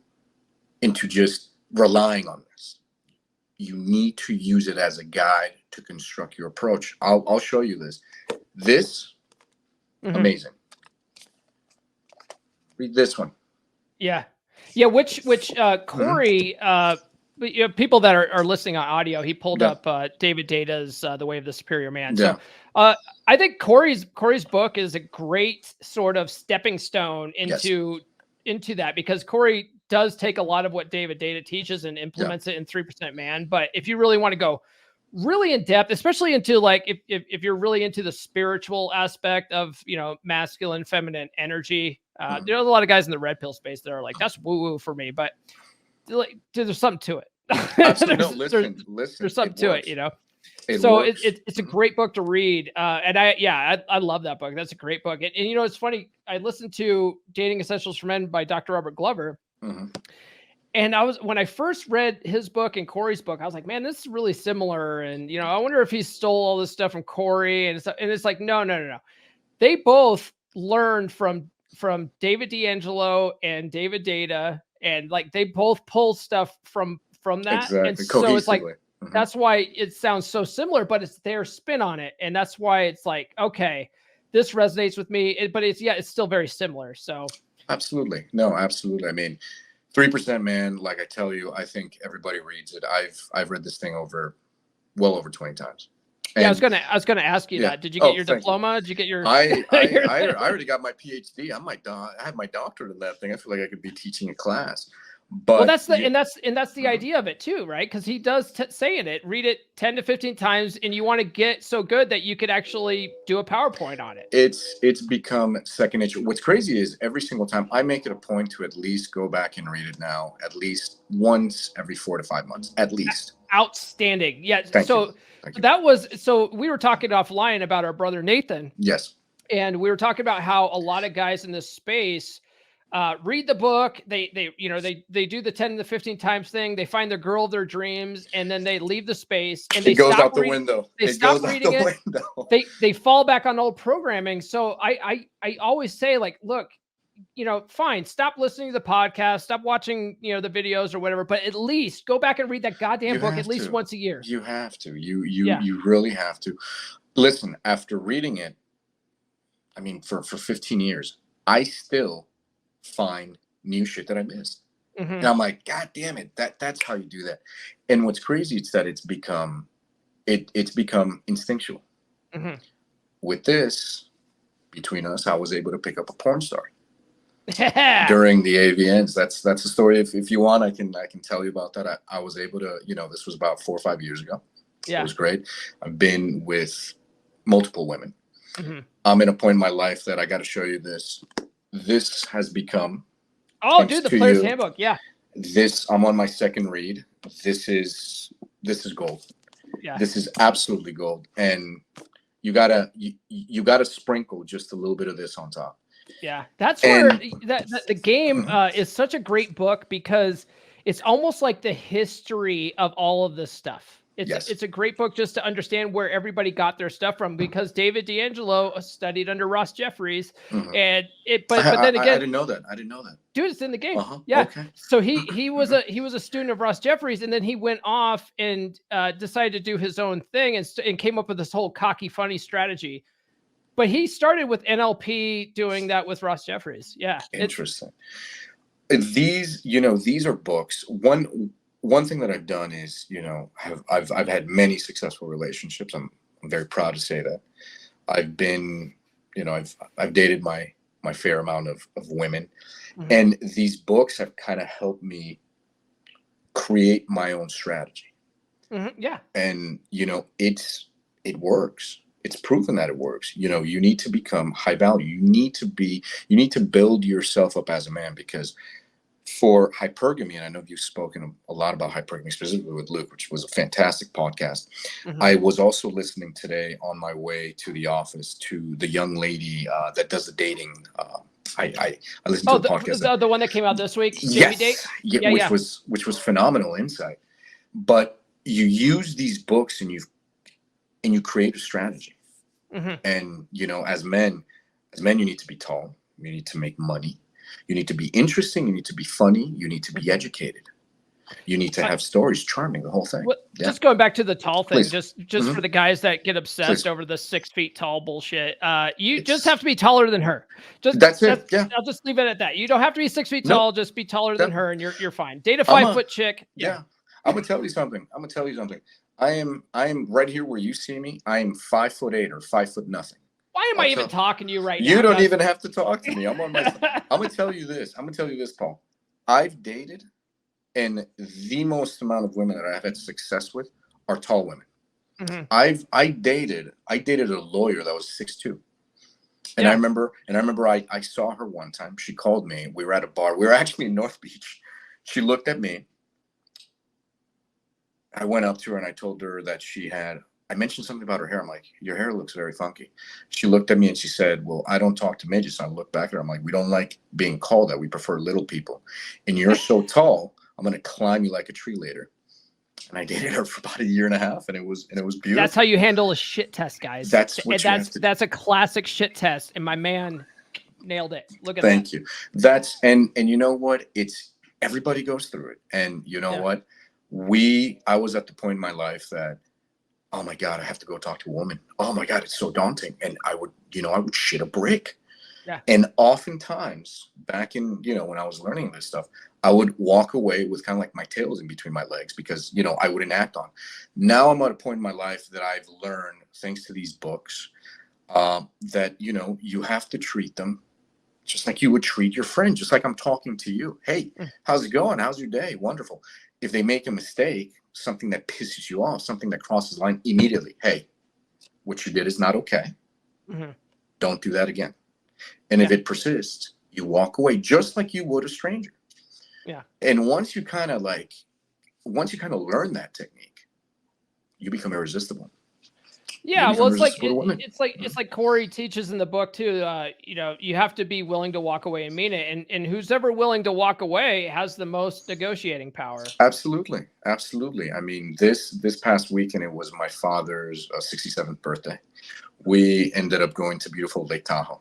just relying on this. You need to use it as a guide to construct your approach. I'll show you this. This, mm-hmm. amazing. Read this one. Yeah. Yeah. Which Corey, mm-hmm. People that are listening on audio, he pulled up David Data's The Way of the Superior Man. Yeah. So I think Corey's book is a great sort of stepping stone into that, because Corey does take a lot of what David Data teaches and implements it in 3% Man. But if you really want to go really in depth, especially into like if you're really into the spiritual aspect of masculine, feminine energy, there's a lot of guys in the red pill space that are like, that's woo-woo for me, but like, there's something to it. Listen. There's something to it, So it's a great book to read. And I love that book. That's a great book. And it's funny. I listened to Dating Essentials for Men by Dr. Robert Glover. Mm-hmm. And when I first read his book and Corey's book, I was like, man, this is really similar. And, I wonder if he stole all this stuff from Corey and stuff. And it's like, no. They both learned from David D'Angelo and David Data. And like, they both pull stuff from that. Exactly. And so it's like, Mhm. that's why it sounds so similar, but it's their spin on it. And that's why it's like, okay, this resonates with me, but it's still very similar. So absolutely. No, absolutely. I mean, 3% Man, like I tell you, I think everybody reads it. I've read this thing well over 20 times. And I was gonna ask you that. Did you get your diploma? You. Did you get your? I already got my PhD. I have my doctorate in that thing. I feel like I could be teaching a class. But that's the idea of it too, right? Because he does say in it, read it 10 to 15 times, and you want to get so good that you could actually do a PowerPoint on it. It's become second nature. What's crazy is every single time I make it a point to at least go back and read it now, at least once every 4 to 5 months, at least. Outstanding. Yeah. Thank you. So we were talking offline about our brother Nathan. Yes. And we were talking about how a lot of guys in this space read the book. They do the 10 to 15 times thing. They find the girl of their dreams, and then they leave the space and they goes out the window. They stop reading it. They fall back on old programming. So I always say, like, look, fine, stop listening to the podcast, stop watching, the videos or whatever, but at least go back and read that goddamn book at least once a year. You have to. You really have to. Listen, after reading it, I mean, for 15 years, I still find new shit that I missed. Mm-hmm. And I'm like, God damn it, that's how you do that. And what's crazy is that it's become instinctual. Mm-hmm. With this, between us, I was able to pick up a porn star during the AVNs. That's a story. If you want, I can tell you about that. I was able to, this was about 4 or 5 years ago. Yeah. It was great. I've been with multiple women. Mm-hmm. I'm in a point in my life that I got to show you this. This has become. Oh, dude, the player's handbook. Yeah. I'm on my second read. This is gold. Yeah. This is absolutely gold. And you gotta sprinkle just a little bit of this on top. Yeah. That's where the game is such a great book, because it's almost like the history of all of this stuff. It's a great book just to understand where everybody got their stuff from, because David D'Angelo studied under Ross Jeffries, and but then again, I didn't know that. Dude, it's in the game. Yeah. Okay. So he was a student of Ross Jeffries, and then he went off and decided to do his own thing and came up with this whole cocky, funny strategy. But he started with NLP, doing that with Ross Jeffries. Yeah. Interesting. These are books. One thing that I've done is, I've had many successful relationships. I'm very proud to say that. I've been, I've dated my fair amount of women, and these books have kind of helped me create my own strategy. Mm-hmm. Yeah. And, it works. It's proven that it works. You need to become high value. You need to build yourself up as a man, because for hypergamy, and I know you've spoken a lot about hypergamy, specifically with Luke, which was a fantastic podcast. Mm-hmm. I was also listening today on my way to the office to the young lady that does the dating. I listened to the podcast. The one that came out this week. Yes, which was phenomenal insight. But you use these books and you create a strategy. Mm-hmm. And as men, you need to be tall. You need to make money. You need to be interesting. You need to be funny. You need to be educated. You need to have stories, charming, the whole thing. Well, just going back to the tall thing, just for the guys that get obsessed over the 6 feet tall bullshit. You just have to be taller than her. That's it. Yeah. I'll just leave it at that. You don't have to be 6 feet tall. Just be taller than her, and you're fine. Date a 5 foot chick. Yeah. I'm gonna tell you something. I am right here where you see me. I am 5'8" or 5 foot nothing. Why am I even talking to you right now? You don't even have to talk to me. I'm gonna tell you this. Paul. I've dated, and the most amount of women that I've had success with are tall women. Mm-hmm. I dated a lawyer that was 6'2". And I remember I saw her one time. She called me. We were at a bar. We were actually in North Beach. She looked at me. I went up to her and I told her that I mentioned something about her hair. I'm like, your hair looks very funky. She looked at me and she said, well, I don't talk to midgets. And I looked back at her. I'm like, we don't like being called that. We prefer little people. And you're so tall. I'm going to climb you like a tree later. And I dated her for about a year and a half, and it was beautiful. That's how you handle a shit test, guys. That's what you have to do. That's a classic shit test, and my man nailed it. Look at that. Thank you. That's and you know what? It's everybody goes through it, and you know what? I was at the point in my life that, oh my God, I have to go talk to a woman. Oh my God, it's so daunting, and I would shit a brick. Yeah. And oftentimes, back in when I was learning this stuff, I would walk away with kind of like my tails in between my legs because I wouldn't act on. Now I'm at a point in my life that I've learned, thanks to these books, that you have to treat them just like you would treat your friend, just like I'm talking to you. Hey, how's it going? How's your day? Wonderful. If they make a mistake, something that pisses you off, something that crosses the line, immediately, hey, what you did is not okay. Mm-hmm. Don't do that again. And if it persists, you walk away just like you would a stranger. Yeah. And once you kind of learn that technique, you become irresistible. Yeah, well, it's like Corey teaches in the book too. You have to be willing to walk away and mean it, and who's ever willing to walk away has the most negotiating power. Absolutely. I mean, this past weekend, it was my father's 67th birthday. We ended up going to beautiful Lake Tahoe.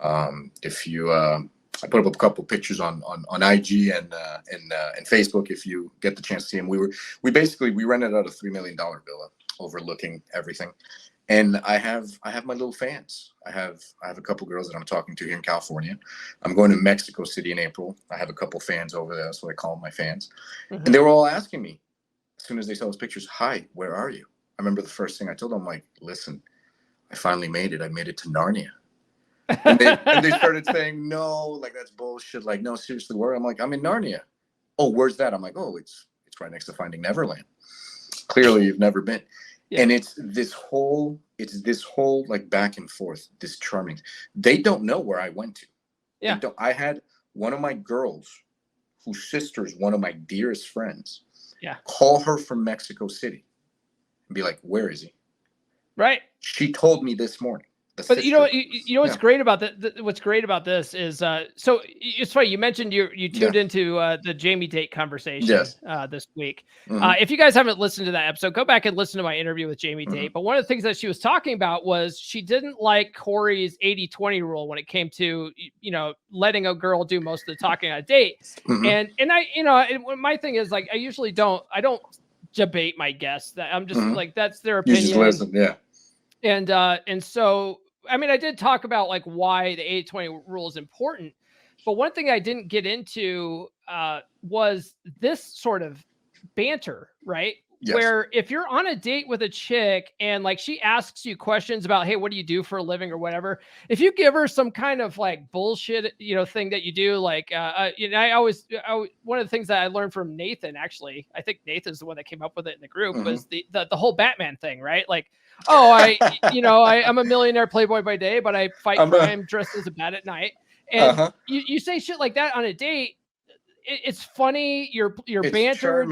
I put up a couple pictures on IG and Facebook. If you get the chance to see them, we rented out a $3 million villa overlooking everything, and I have my little fans. I have a couple girls that I'm talking to here in California. I'm going to Mexico City in April. I have a couple fans over there, so I call them my fans, and they were all asking me as soon as they saw those pictures, "Hi, where are you?" I remember the first thing I told them, I'm like, "Listen, I finally made it. I made it to Narnia." And they started saying, "No, like that's bullshit. Like, no, seriously, where?" I'm like, "I'm in Narnia." "Oh, where's that?" I'm like, "Oh, it's right next to Finding Neverland." Clearly, you've never been. Yeah. And it's this whole like back and forth, this charming. They don't know where I went to. Yeah. I had one of my girls, whose sister is one of my dearest friends. Yeah. Call her from Mexico City, and be like, "Where is he?" Right. She told me this morning. But what's great about what's great about this is so it's funny you mentioned you tuned into the Jamie date conversation this week. If you guys haven't listened to that episode, go back and listen to my interview with Jamie date. But one of the things that she was talking about was she didn't like Corey's 80-20 rule when it came to letting a girl do most of the talking on a date. And I my thing is like I don't debate my guests. That I'm just like that's their opinion. You just listen, yeah. And so, I mean, I did talk about like why the 80-20 rule is important, but one thing I didn't get into was this sort of banter, right? Yes. Where if you're on a date with a chick and like she asks you questions about, hey, what do you do for a living or whatever, if you give her some kind of like bullshit, thing that you do, like, one of the things that I learned from Nathan, actually, I think Nathan's the one that came up with it in the group, was the whole Batman thing, right? Like, oh, I'm a millionaire playboy by day, but I fight crime dressed as a bat at night. And you say shit like that on a date. It's funny. You're banter.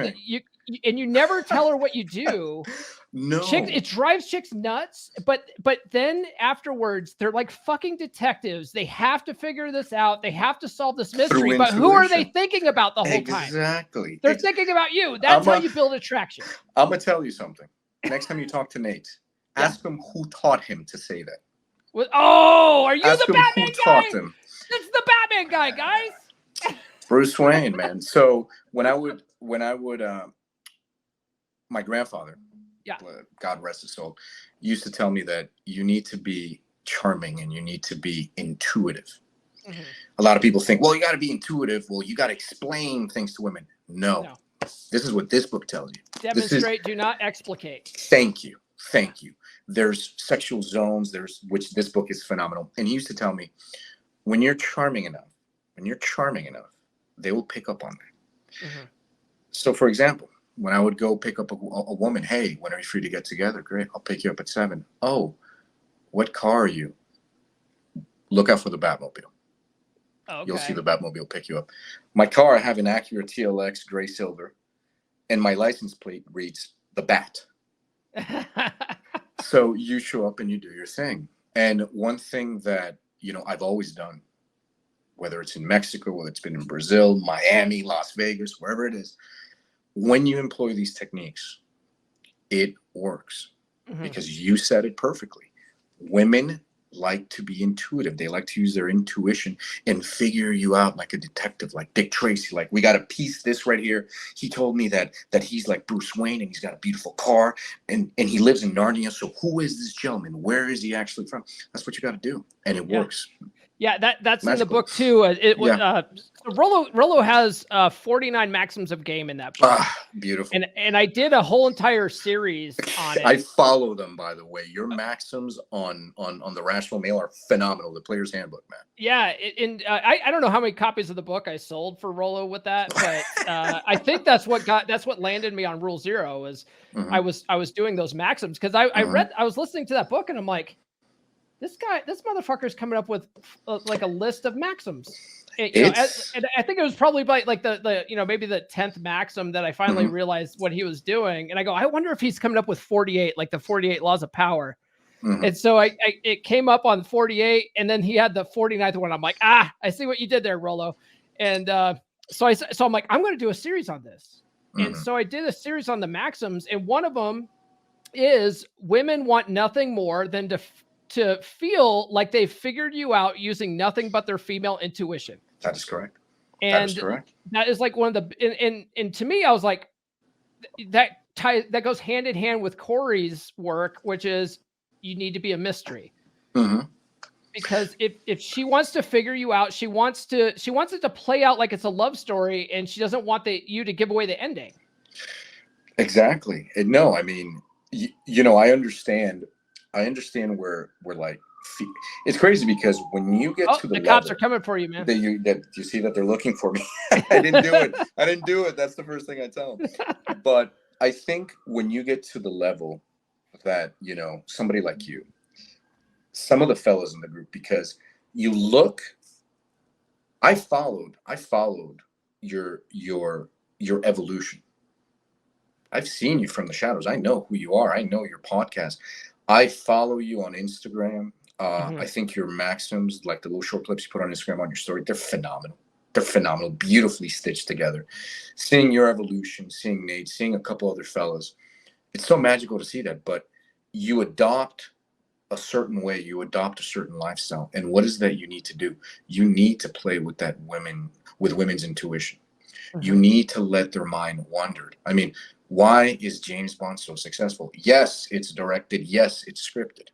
And you never tell her what you do. No, it drives chicks nuts. But then afterwards, they're like fucking detectives. They have to figure this out. They have to solve this mystery. But who are they thinking about the whole time? Exactly. They're thinking about you. That's how you build attraction. I'm gonna tell you something. Next time you talk to Nate, ask him who taught him to say that. Are you the Batman guy? Taught him. It's the Batman guy, guys. Bruce Wayne, man. So when I would, my grandfather, God rest his soul, used to tell me that you need to be charming and you need to be intuitive. A lot of people think, well, you got to be intuitive. Well, you got to explain things to women. No. This is what this book tells you. Demonstrate, do not explicate. Thank you. There's sexual zones, which this book is phenomenal. And he used to tell me, when you're charming enough, they will pick up on that. So, for example, when I would go pick up a woman, hey, when are you free to get together? Great, I'll pick you up at 7. Oh, what car are you? Look out for the Batmobile. Okay. You'll see the Batmobile pick you up. My car, I have an Acura TLX gray silver, and my license plate reads the Bat. So you show up and you do your thing. And one thing that I've always done whether it's in Mexico, whether it's been in Brazil, Miami, Las Vegas, wherever it is, when you employ these techniques, it works because you said it perfectly. Women like to be intuitive. They like to use their intuition and figure you out like a detective, like Dick Tracy. Like, we got to piece this right here. He told me that he's like Bruce Wayne and he's got a beautiful car and he lives in Narnia. So who is this gentleman? Where is he actually from? That's what you got to do. And it works. Yeah, that's Magical. in the book too. Rollo has 49 maxims of game in that book. Beautiful. And I did a whole entire series on it. I follow them, by the way. Your maxims on the Rational Male are phenomenal. The Player's Handbook, man. Yeah, and I don't know how many copies of the book I sold for Rollo with that, but I think that's what landed me on Rule Zero. Is I was doing those maxims because I was listening to that book and I'm like, this motherfucker's coming up with like a list of maxims. And I think it was probably by like the maybe the 10th maxim that I finally realized what he was doing. And I go, I wonder if he's coming up with 48, like the 48 laws of power. And so it came up on 48, and then he had the 49th one. I'm like, I see what you did there, Rollo. And so I'm like, I'm going to do a series on this. And so I did a series on the maxims, and one of them is women want nothing more than to feel like they figured you out using nothing but their female intuition. That is correct. And that is correct. That is like one of the, and to me, I was like, that goes hand in hand with Corey's work, which is you need to be a mystery. Because if she wants to figure you out, she wants it to play out like it's a love story, and she doesn't want you to give away the ending. Exactly. And no, I mean, I understand where we're like, it's crazy because when you get to the cops are coming for you, man. You see that they're looking for me. I didn't do it. That's the first thing I tell them. But I think when you get to the level that, somebody like you, some of the fellas in the group, because I followed your evolution. I've seen you from the shadows. I know who you are. I know your podcast. I follow you on Instagram. I think your maxims, like the little short clips you put on Instagram on your story, they're phenomenal. They're phenomenal, beautifully stitched together. Seeing your evolution, seeing Nate, seeing a couple other fellas, it's so magical to see that. But you adopt a certain way, you adopt a certain lifestyle. And what is that you need to do? You need to play with women's intuition. You need to let their mind wander. I mean, why is James Bond so successful? Yes, it's directed. Yes, it's scripted.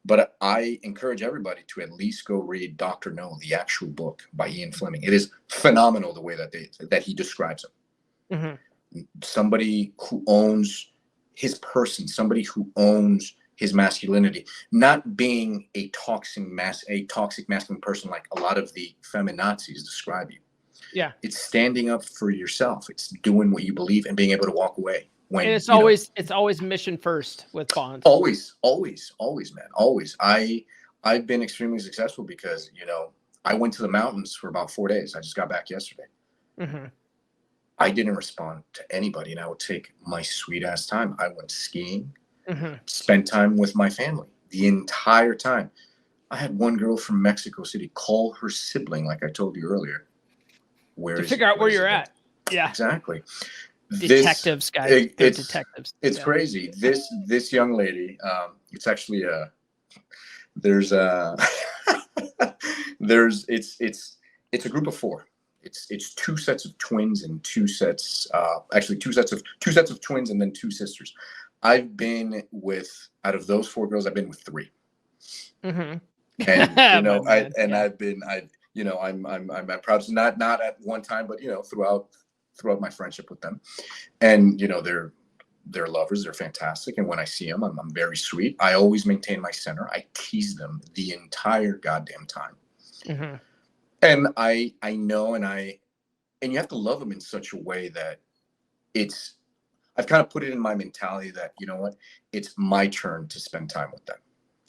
But I encourage everybody to at least go read Dr. No, the actual book by Ian Fleming. It is phenomenal the way that he describes it. Somebody who owns his person, somebody who owns his masculinity, not being a toxic masculine person like a lot of the feminazis describe you. Yeah, it's standing up for yourself. It's doing what you believe and being able to walk away. And it's always mission first with Bond. Always, man. Always. I've been extremely successful because, I went to the mountains for about 4 days. I just got back yesterday. I didn't respond to anybody, and I would take my sweet ass time. I went skiing, spent time with my family the entire time. I had one girl from Mexico City call her sibling, like I told you earlier. To figure out where you're at. Yeah, exactly. Detectives, guys. Detectives. It's crazy. This young lady. It's actually it's a group of four. It's two sets of twins and two sets of twins and then two sisters. I've been with, out of those four girls, I've been with three. And I'm proud to not at one time, but throughout my friendship with them. And they're lovers, they're fantastic. And when I see them, I'm very sweet. I always maintain my center. I tease them the entire goddamn time. And I know, and you have to love them in such a way that I've kind of put it in my mentality that, it's my turn to spend time with them,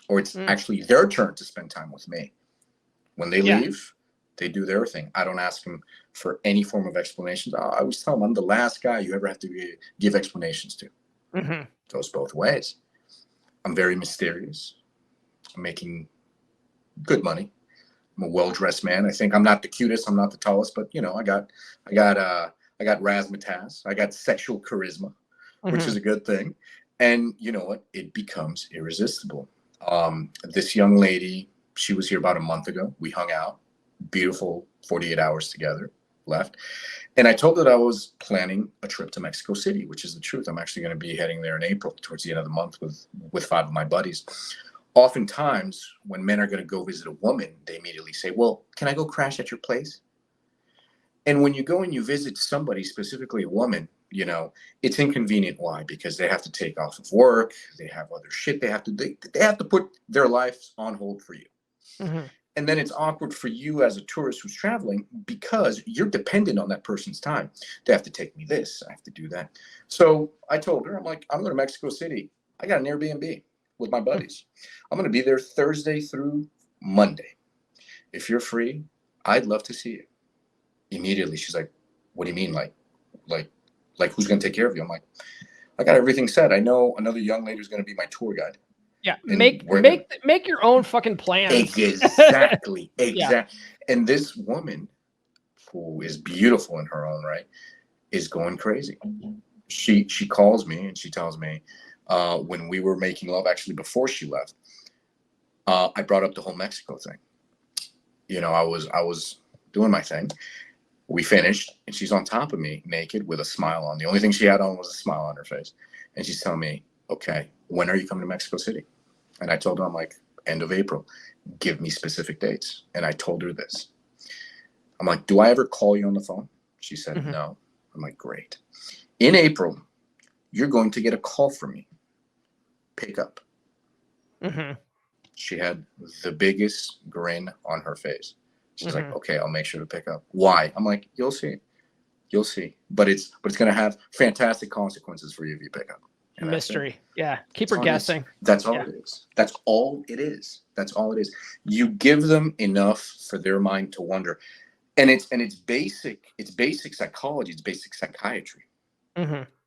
or it's actually their turn to spend time with me. When they leave, they do their thing. I don't ask them for any form of explanations. I always tell them I'm the last guy you ever have to give explanations to. Goes both ways. I'm very mysterious. I'm making good money. I'm a well-dressed man. I think I'm not the cutest, I'm not the tallest, but you know, I got razzmatazz. I got sexual charisma, which is a good thing. And you know what? It becomes irresistible. This young lady, she was here about a month ago. We hung out, beautiful 48 hours together, left. And I told her that I was planning a trip to Mexico City, which is the truth. I'm actually going to be heading there in April towards the end of the month with 5 of my buddies. Oftentimes, when men are going to go visit a woman, they immediately say, well, can I go crash at your place? And when you go and you visit somebody, specifically a woman, you know, it's inconvenient. Why? Because they have to take off of work. They have other shit. They have to put their lives on hold for you. And then it's awkward for you as a tourist who's traveling because you're dependent on that person's time. They have to take me this. I have to do that. So I told her, I'm like, I'm going to Mexico City. I got an Airbnb with my buddies. I'm going to be there Thursday through Monday. If you're free, I'd love to see you. Immediately, she's like, what do you mean? Like who's going to take care of you? I'm like, I got everything set. I know another young lady who's going to be my tour guide. Yeah, make your own fucking plans. Exactly. Yeah. And this woman, who is beautiful in her own right, is going crazy. She calls me and she tells me, when we were making love, actually before she left, I brought up the whole Mexico thing. You know, I was doing my thing. We finished, and she's on top of me, naked, with a smile on. The only thing she had on was a smile on her face. And she's telling me, okay, when are you coming to Mexico City? And I told her, I'm like, end of April. Give me specific dates. And I told her this. I'm like, do I ever call you on the phone? She said, no. I'm like, great. In April, you're going to get a call from me. Pick up. She had the biggest grin on her face. She's like, okay, I'll make sure to pick up. Why? I'm like, you'll see. You'll see. But it's going to have fantastic consequences for you if you pick up. And mystery. Yeah. Keep her guessing. That's all it is. That's all it is. That's all it is. You give them enough for their mind to wonder. And it's basic psychology. It's basic psychiatry.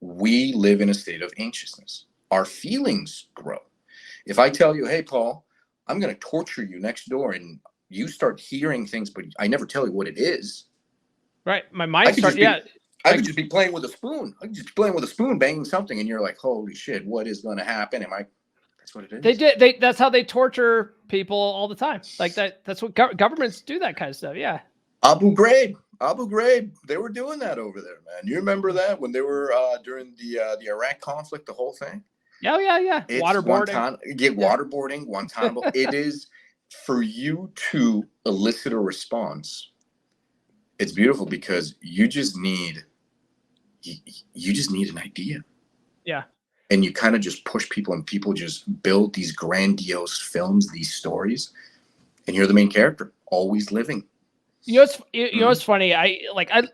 We live in a state of anxiousness. Our feelings grow. If I tell you, hey, Paul, I'm going to torture you next door, and you start hearing things, but I never tell you what it is. Right. My mind starts, I could just be playing with a spoon. I could just be playing with a spoon, banging something, and you're like, holy shit, what is going to happen? That's what it is. That's how they torture people all the time. Like that's what governments do, that kind of stuff. Yeah. Abu Ghraib, they were doing that over there, man. You remember that when they were during the Iraq conflict, the whole thing? Yeah. It's waterboarding. Waterboarding, Guantanamo. It is for you to elicit a response. It's beautiful because you just need an idea. Yeah. And you kind of just push people, and people just build these grandiose films, these stories, and you're the main character, always living. You know what's funny?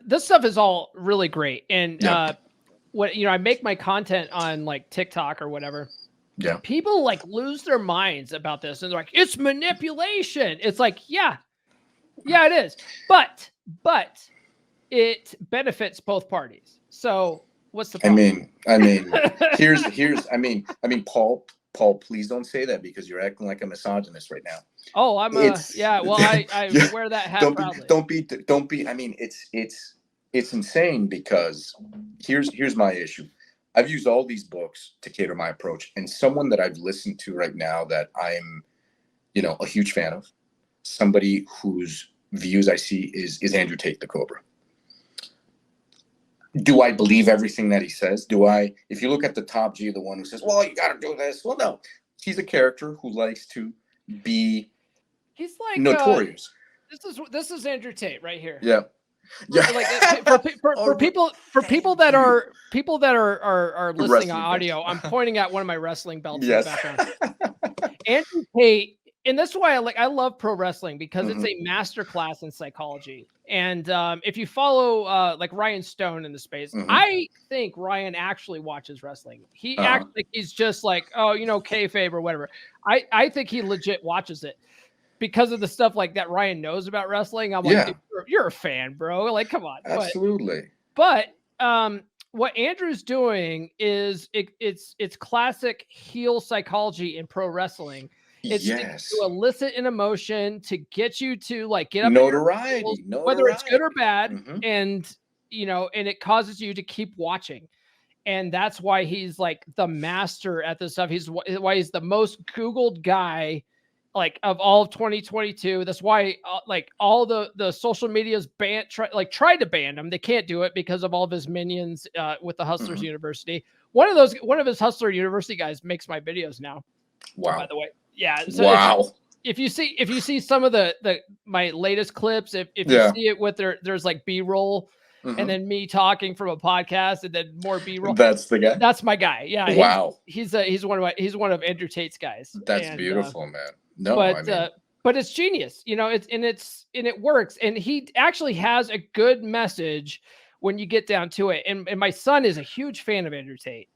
This stuff is all really great. And I make my content on like TikTok or whatever. Yeah. People like lose their minds about this, and they're like, it's manipulation. It's like, yeah, it is. But it benefits both parties. So what's the problem? I mean, here's Paul, please don't say that, because you're acting like a misogynist right now. Oh, I wear that hat proudly. Don't be. I mean, it's insane, because here's my issue. I've used all these books to cater my approach, and someone that I've listened to right now that I'm, a huge fan of, somebody whose views I see is Andrew Tate, the Cobra. Do I believe everything that he says? If you look at the top G, the one who says, well, you got to do this. Well, no, he's a character who likes to be he's like notorious. This is Andrew Tate right here. Yeah. For people that are listening on audio, I'm pointing at one of my wrestling belts in the background. Andrew Tate, and that's why I love pro wrestling, because it's a masterclass in psychology. And if you follow like Ryan Stone in the space, I think Ryan actually watches wrestling. He acts like he's just like, kayfabe or whatever. I think he legit watches it, because of the stuff like that Ryan knows about wrestling. I'm like, you're a fan, bro. Like, come on. Absolutely. But what Andrew's doing is it's classic heel psychology in pro wrestling. It's Yes. to elicit an emotion, to get you to like get up in your heels, Notoriety. whether it's good or Notoriety. bad, Hmm. and and it causes you to keep watching. And that's why he's like the master at this stuff. Why he's the most Googled guy like of all of 2022. That's why like all the social media's tried to ban him. They can't do it because of all of his minions with the Hustlers Hmm. University. One of his Hustler University guys makes my videos now. Wow. By the way, yeah. So Wow. if you see some of my latest clips, if you Yeah. see it with there's like B-roll and then me talking from a podcast and then more B-roll. That's the guy. That's my guy. Yeah. Wow. He's one of Andrew Tate's guys. That's and, beautiful, man. No, but it's genius, it works. And he actually has a good message when you get down to it. And my son is a huge fan of Andrew Tate.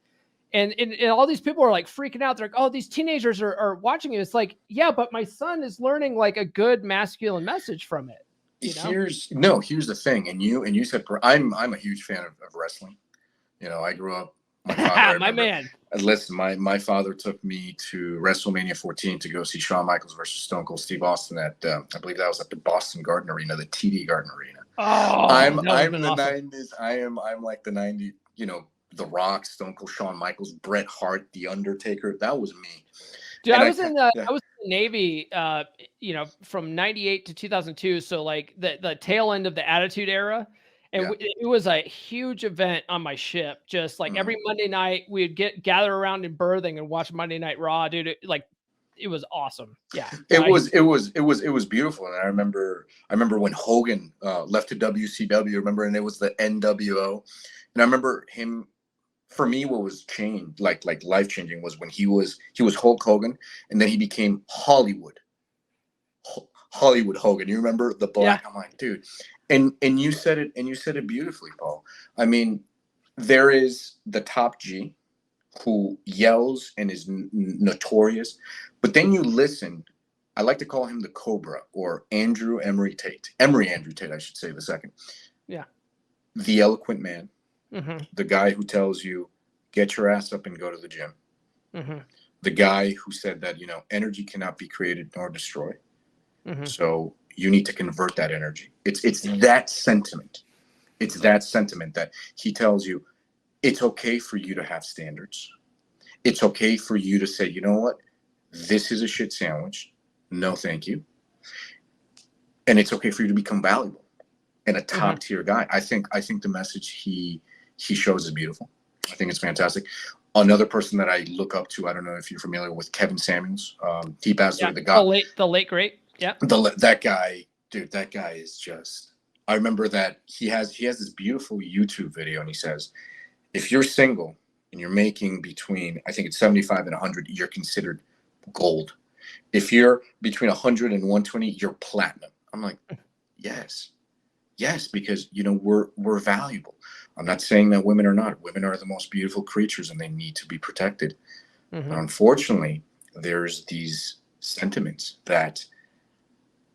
And all these people are like freaking out. They're like, oh, these teenagers are watching it. It's like, yeah, but my son is learning like a good masculine message from it. Here's the thing. And you said, I'm a huge fan of wrestling. I grew up, my father, my man. Listen, my father took me to WrestleMania 14 to go see Shawn Michaels versus Stone Cold Steve Austin at, I believe that was at the Boston Garden Arena, the TD Garden Arena. Oh, I'm the awesome. 90s. I'm like the 90s, The Rock, Stone Cold, Shawn Michaels, Bret Hart, The Undertaker. That was me. Dude, I was in the Navy, from 98 to 2002. So like the tail end of the Attitude Era. And it was a huge event on my ship. Just like every Monday night we'd gather around in berthing and watch Monday Night Raw, dude. It was awesome. Yeah. It was beautiful. And I remember when Hogan left to WCW, and it was the NWO. And I remember him. For me, what was changed, like life changing, was when he was Hulk Hogan, and then he became Hollywood Hogan. You remember the black? Yeah. I'm like, dude, and you said it beautifully, Paul. I mean, there is the top G who yells and is notorious, but then you listen. I like to call him the Cobra, or Andrew Andrew Tate, I should say, the second. Yeah, the eloquent man. The guy who tells you, get your ass up and go to the gym. The guy who said that, energy cannot be created nor destroyed. So you need to convert that energy. It's that sentiment. It's that sentiment that he tells you, it's okay for you to have standards. It's okay for you to say, you know what? This is a shit sandwich. No, thank you. And it's okay for you to become valuable and a top tier guy. I think the message he shows is beautiful. I think it's fantastic. Another person that I look up to, I don't know if you're familiar with Kevin Samuels. He passed away. The late great. Yeah. That guy, dude, that guy is just, I remember that he has this beautiful YouTube video, and he says, if you're single and you're making between, I think it's 75 and 100, you're considered gold. If you're between 100 and 120, you're platinum. I'm like, yes, because we're valuable. I'm not saying that women are not. Women are the most beautiful creatures, and they need to be protected. But unfortunately, there's these sentiments that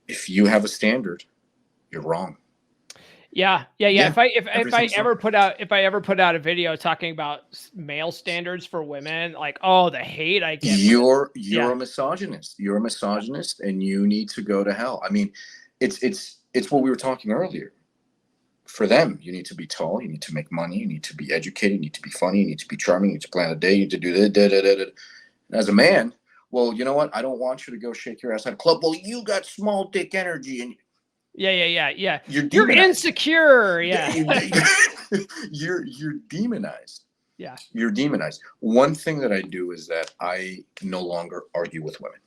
if you have a standard, you're wrong. Yeah. If I ever put out a video talking about male standards for women, like, oh, the hate I get. You're a misogynist. You're a misogynist, and you need to go to hell. I mean, it's what we were talking earlier. For them, you need to be tall, you need to make money, you need to be educated, you need to be funny, you need to be charming, you need to plan a day, you need to do that. As a man, well, you know what? I don't want you to go shake your ass at a club. Well, you got small dick energy, and yeah. You're insecure. Yeah. You're demonized. Yeah. You're demonized. One thing that I do is that I no longer argue with women.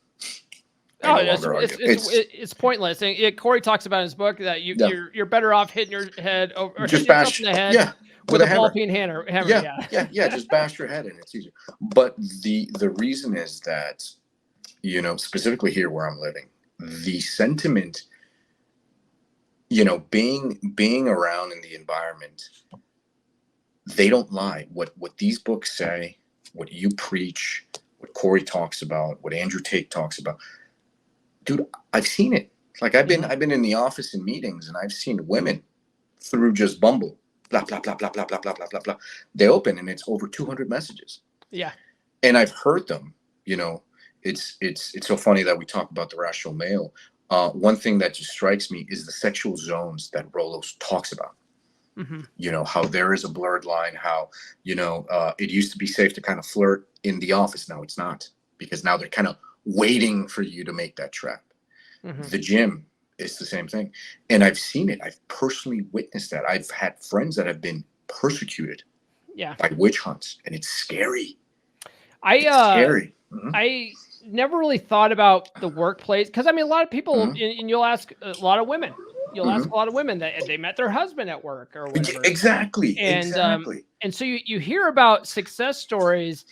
It's pointless. And Corey talks about in his book that you're better off hitting your head or just hitting yourself in the head with a ball peen hammer. Just bash your head in. It's easier. But the reason is that, specifically here where I'm living, the sentiment, being around in the environment, they don't lie. What these books say, what you preach, what Corey talks about, what Andrew Tate talks about. Dude, I've seen it. Like I've been in the office in meetings, and I've seen women through just Bumble, blah, blah, blah, blah, blah, blah, blah, blah, blah, blah. They open, and it's over 200 messages. Yeah. And I've heard them, it's so funny that we talk about the rational male. One thing that just strikes me is the sexual zones that Rolos talks about. How there is a blurred line, how, it used to be safe to kind of flirt in the office. Now it's not, because now they're kind of waiting for you to make that trap. The gym is the same thing. And I've seen it. I've personally witnessed that. I've had friends that have been persecuted by witch hunts, and it's scary. It's scary. I never really thought about the workplace, because I mean, a lot of people, and you'll ask a lot of women, that they met their husband at work or whatever. Exactly. And so you hear about success stories,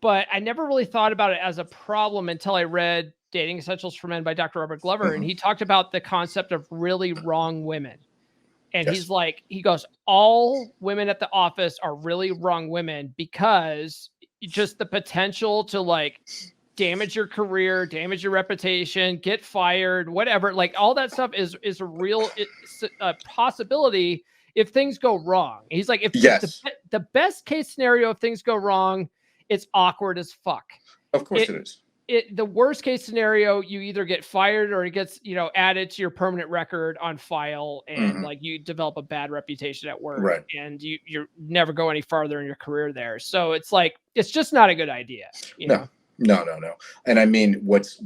but I never really thought about it as a problem until I read Dating Essentials for Men by Dr. Robert Glover. And he talked about the concept of really wrong women. And he's like, he goes, all women at the office are really wrong women, because just the potential to like damage your career, damage your reputation, get fired, whatever, like all that stuff is a real possibility if things go wrong. He's like, if the best case scenario, if things go wrong, it's awkward as fuck. Of course it is. The worst case scenario, you either get fired or it gets, added to your permanent record on file, and like you develop a bad reputation at work, and you never go any farther in your career there. So it's like, it's just not a good idea. No. And I mean, what's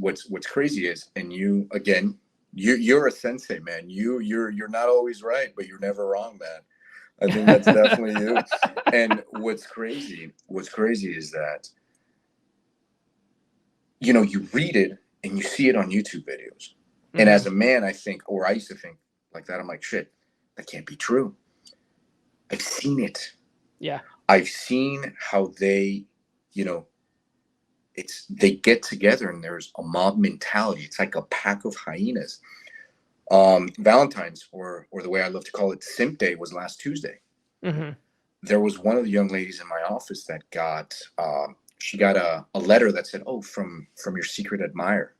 crazy is, and you, again, you're a sensei, man. You're not always right, but you're never wrong, man. I think that's definitely you. And what's crazy is that, you read it and you see it on YouTube videos. And as a man, I think, or I used to think like that. I'm like, shit, that can't be true. I've seen it. Yeah. I've seen how they, they get together and there's a mob mentality. It's like a pack of hyenas. Valentine's, or the way I love to call it, Simp Day, was last Tuesday. There was one of the young ladies in my office that got, she got a letter that said, "Oh, from your secret admirer,"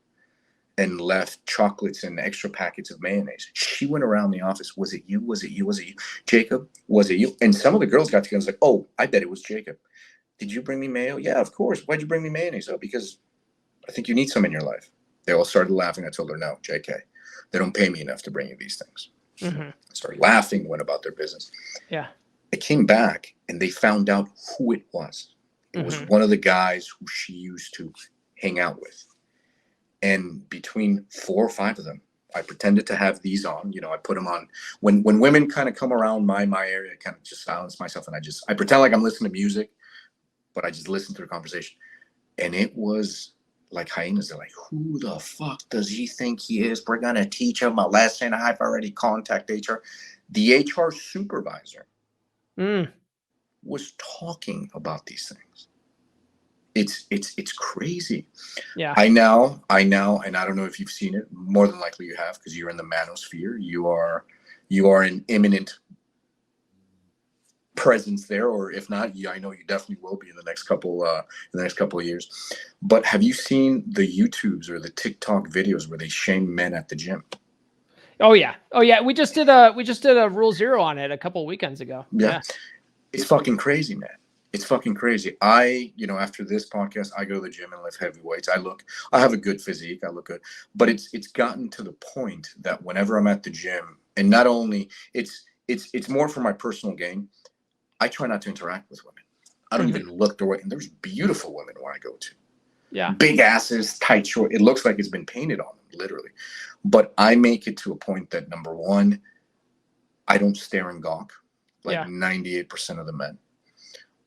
and left chocolates and extra packets of mayonnaise. She went around the office. Was it you? Was it you? Was it you? Jacob? Was it you? And some of the girls got together and was like, "Oh, I bet it was Jacob. Did you bring me mayo?" "Yeah, of course. Why'd you bring me mayonnaise?" "Oh, because I think you need some in your life." They all started laughing. I told her, "No, JK, they don't pay me enough to bring you these things." Started laughing, went about their business. Yeah. I came back and they found out who it was. It was one of the guys who she used to hang out with. And between 4 or 5 of them, I pretended to have these on. I put them on. When women kind of come around my area, I kind of just silence myself, and I pretend like I'm listening to music, but I just listen to the conversation. And it was like hyenas. They're like, "Who the fuck does he think he is? We're going to teach him a lesson. I've already contacted HR." The HR supervisor was talking about these things. It's crazy. Yeah. I now, and I don't know if you've seen it. More than likely you have, because you're in the manosphere. You are an imminent presence there, or if not, I know you definitely will be in the next couple of years. But have you seen the YouTubes or the TikTok videos where they shame men at the gym? Oh yeah. We just did a Rule Zero on it a couple of weekends ago. Yeah. It's fucking crazy, man. It's fucking crazy. After this podcast, I go to the gym and lift heavy weights. I have a good physique. I look good, but it's gotten to the point that whenever I'm at the gym, and not only it's more for my personal gain, I try not to interact with women. I don't even look their way. And there's beautiful women where I go to. Yeah. Big asses, tight short. It looks like it's been painted on them, literally. But I make it to a point that, number one, I don't stare and gawk like 98% of the men.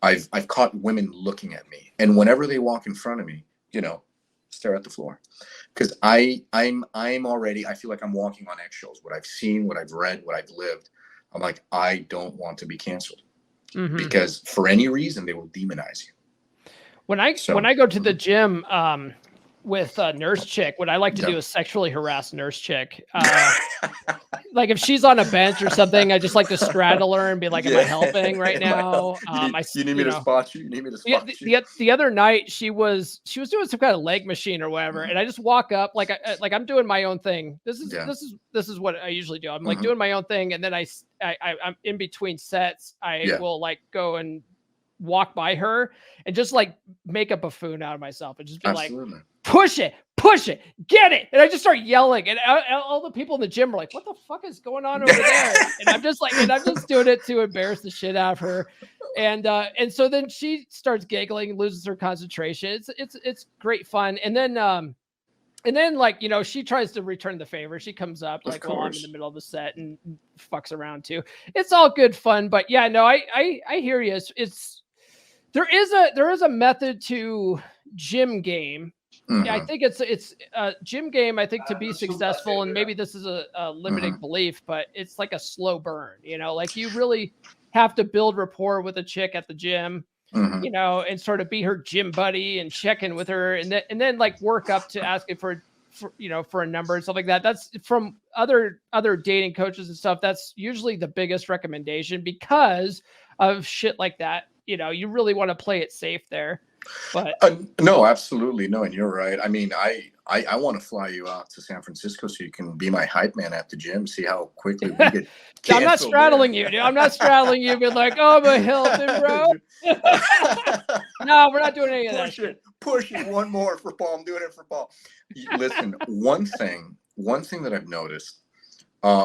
I've caught women looking at me, and whenever they walk in front of me, stare at the floor, because I'm already, I feel like I'm walking on eggshells. What I've seen, what I've read, what I've lived, I'm like, I don't want to be canceled, because for any reason they will demonize you. When I go to the gym with a nurse chick, what I like to do is sexually harass nurse chick. Like if she's on a bench or something, I just like to straddle her and be like, "Am I helping right now?" You need me to spot you. You need me to spot you. The other night she was doing some kind of leg machine or whatever, and I just walk up like I'm doing my own thing. This is what I usually do. I'm like doing my own thing, and then I'm in between sets. I will like go and walk by her and just like make a buffoon out of myself and just be Absolutely. like, push it, get it. And I just start yelling. And all the people in the gym are like, what the fuck is going on over there? And I'm just doing it to embarrass the shit out of her. And so then she starts giggling, loses her concentration. It's great fun. And then like, you know, she tries to return the favor. She comes up like while I'm in the middle of the set and fucks around too. It's all good fun, but yeah, no, I hear you. There is a method to gym game. Mm-hmm. Yeah, I think it's gym game. I think to be successful, and maybe this is a limiting belief, but it's like a slow burn. You know, like you really have to build rapport with a chick at the gym. You know, and sort of be her gym buddy and check in with her, and then like work up to asking for you know, for a number and stuff like that. That's from other dating coaches and stuff. That's usually the biggest recommendation because of shit like that. You know, you really want to play it safe there. But no, absolutely no, and you're right. I mean, I want to fly you out to San Francisco so you can be my hype man at the gym. See how quickly we get. I'm not straddling you, dude. I'm not straddling you, but like, oh, my Hilton, bro. No, we're not doing any of that. Push it. One more for Paul. I'm doing it for Paul. Listen, one thing that I've noticed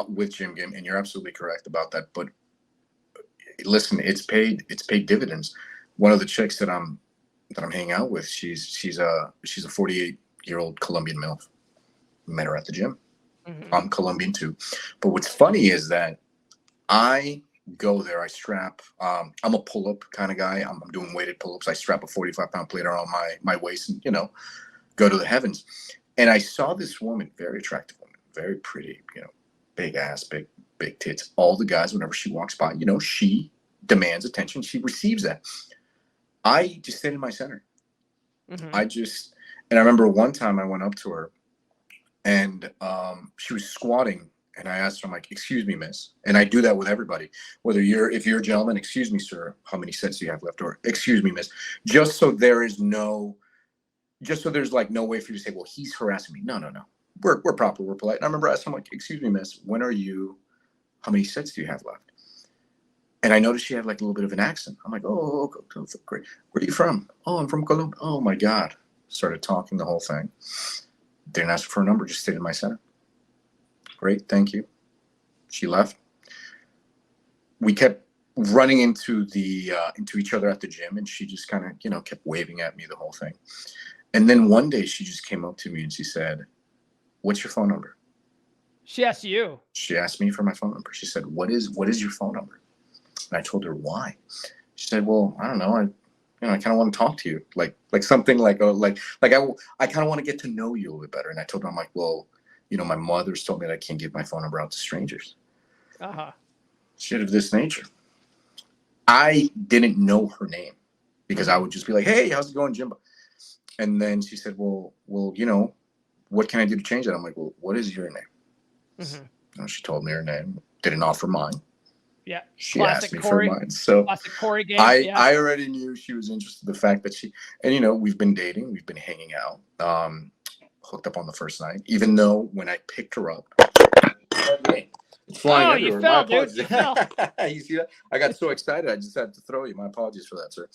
with gym game, and you're absolutely correct about that. But listen, it's paid dividends. One of the chicks that I'm hanging out with, she's a 48-year-old Colombian MILF. Met her at the gym. I'm Colombian too. But what's funny is that I go there, I strap, I'm a pull-up kind of guy. I'm doing weighted pull-ups. I strap a 45-pound plate around my waist and, you know, go to the heavens. And I saw this woman, very attractive woman, very pretty, you know, big ass, big tits. All the guys, whenever she walks by, you know, she demands attention. She receives that. I just stayed in my center. And I remember one time I went up to her and she was squatting. And I asked her, I'm like, excuse me, miss. And I do that with everybody. If you're a gentleman, excuse me, sir, how many sets do you have left? Or excuse me, miss. Just so there's like no way for you to say, well, he's harassing me. No. We're proper, we're polite. And I remember asking, I'm like, excuse me, miss, how many sets do you have left? And I noticed she had like a little bit of an accent. I'm like, oh, great. Where are you from? Oh, I'm from Colombia. Oh my God. Started talking the whole thing. Didn't ask for a number, just stayed in my center. Great, thank you. She left. We kept running into each other at the gym, and she just kind of, you know, kept waving at me the whole thing. And then one day she just came up to me and she said, "What's your phone number?" She asked you. She asked me for my phone number. She said, "What is your phone number?" And I told her why. She said, "Well, I don't know. I kind of want to talk to you, like something like I kind of want to get to know you a little bit better." And I told her, I'm like, well, you know, my mother's told me that I can't give my phone number out to strangers. Shit of this nature. I didn't know her name because I would just be like, "Hey, how's it going, Jimbo?" And then she said, well, you know, what can I do to change that? I'm like, well, what is your name? And she told me her name. Didn't offer mine. Yeah. She Classic asked me Corey, for mine. So classic Corey game. I already knew she was interested in the fact that and you know, we've been dating, we've been hanging out, hooked up on the first night, even though when I picked her up, it's flying everywhere. You fell, dude. You fell. You see that? I got so excited, I just had to throw you. My apologies for that, sir.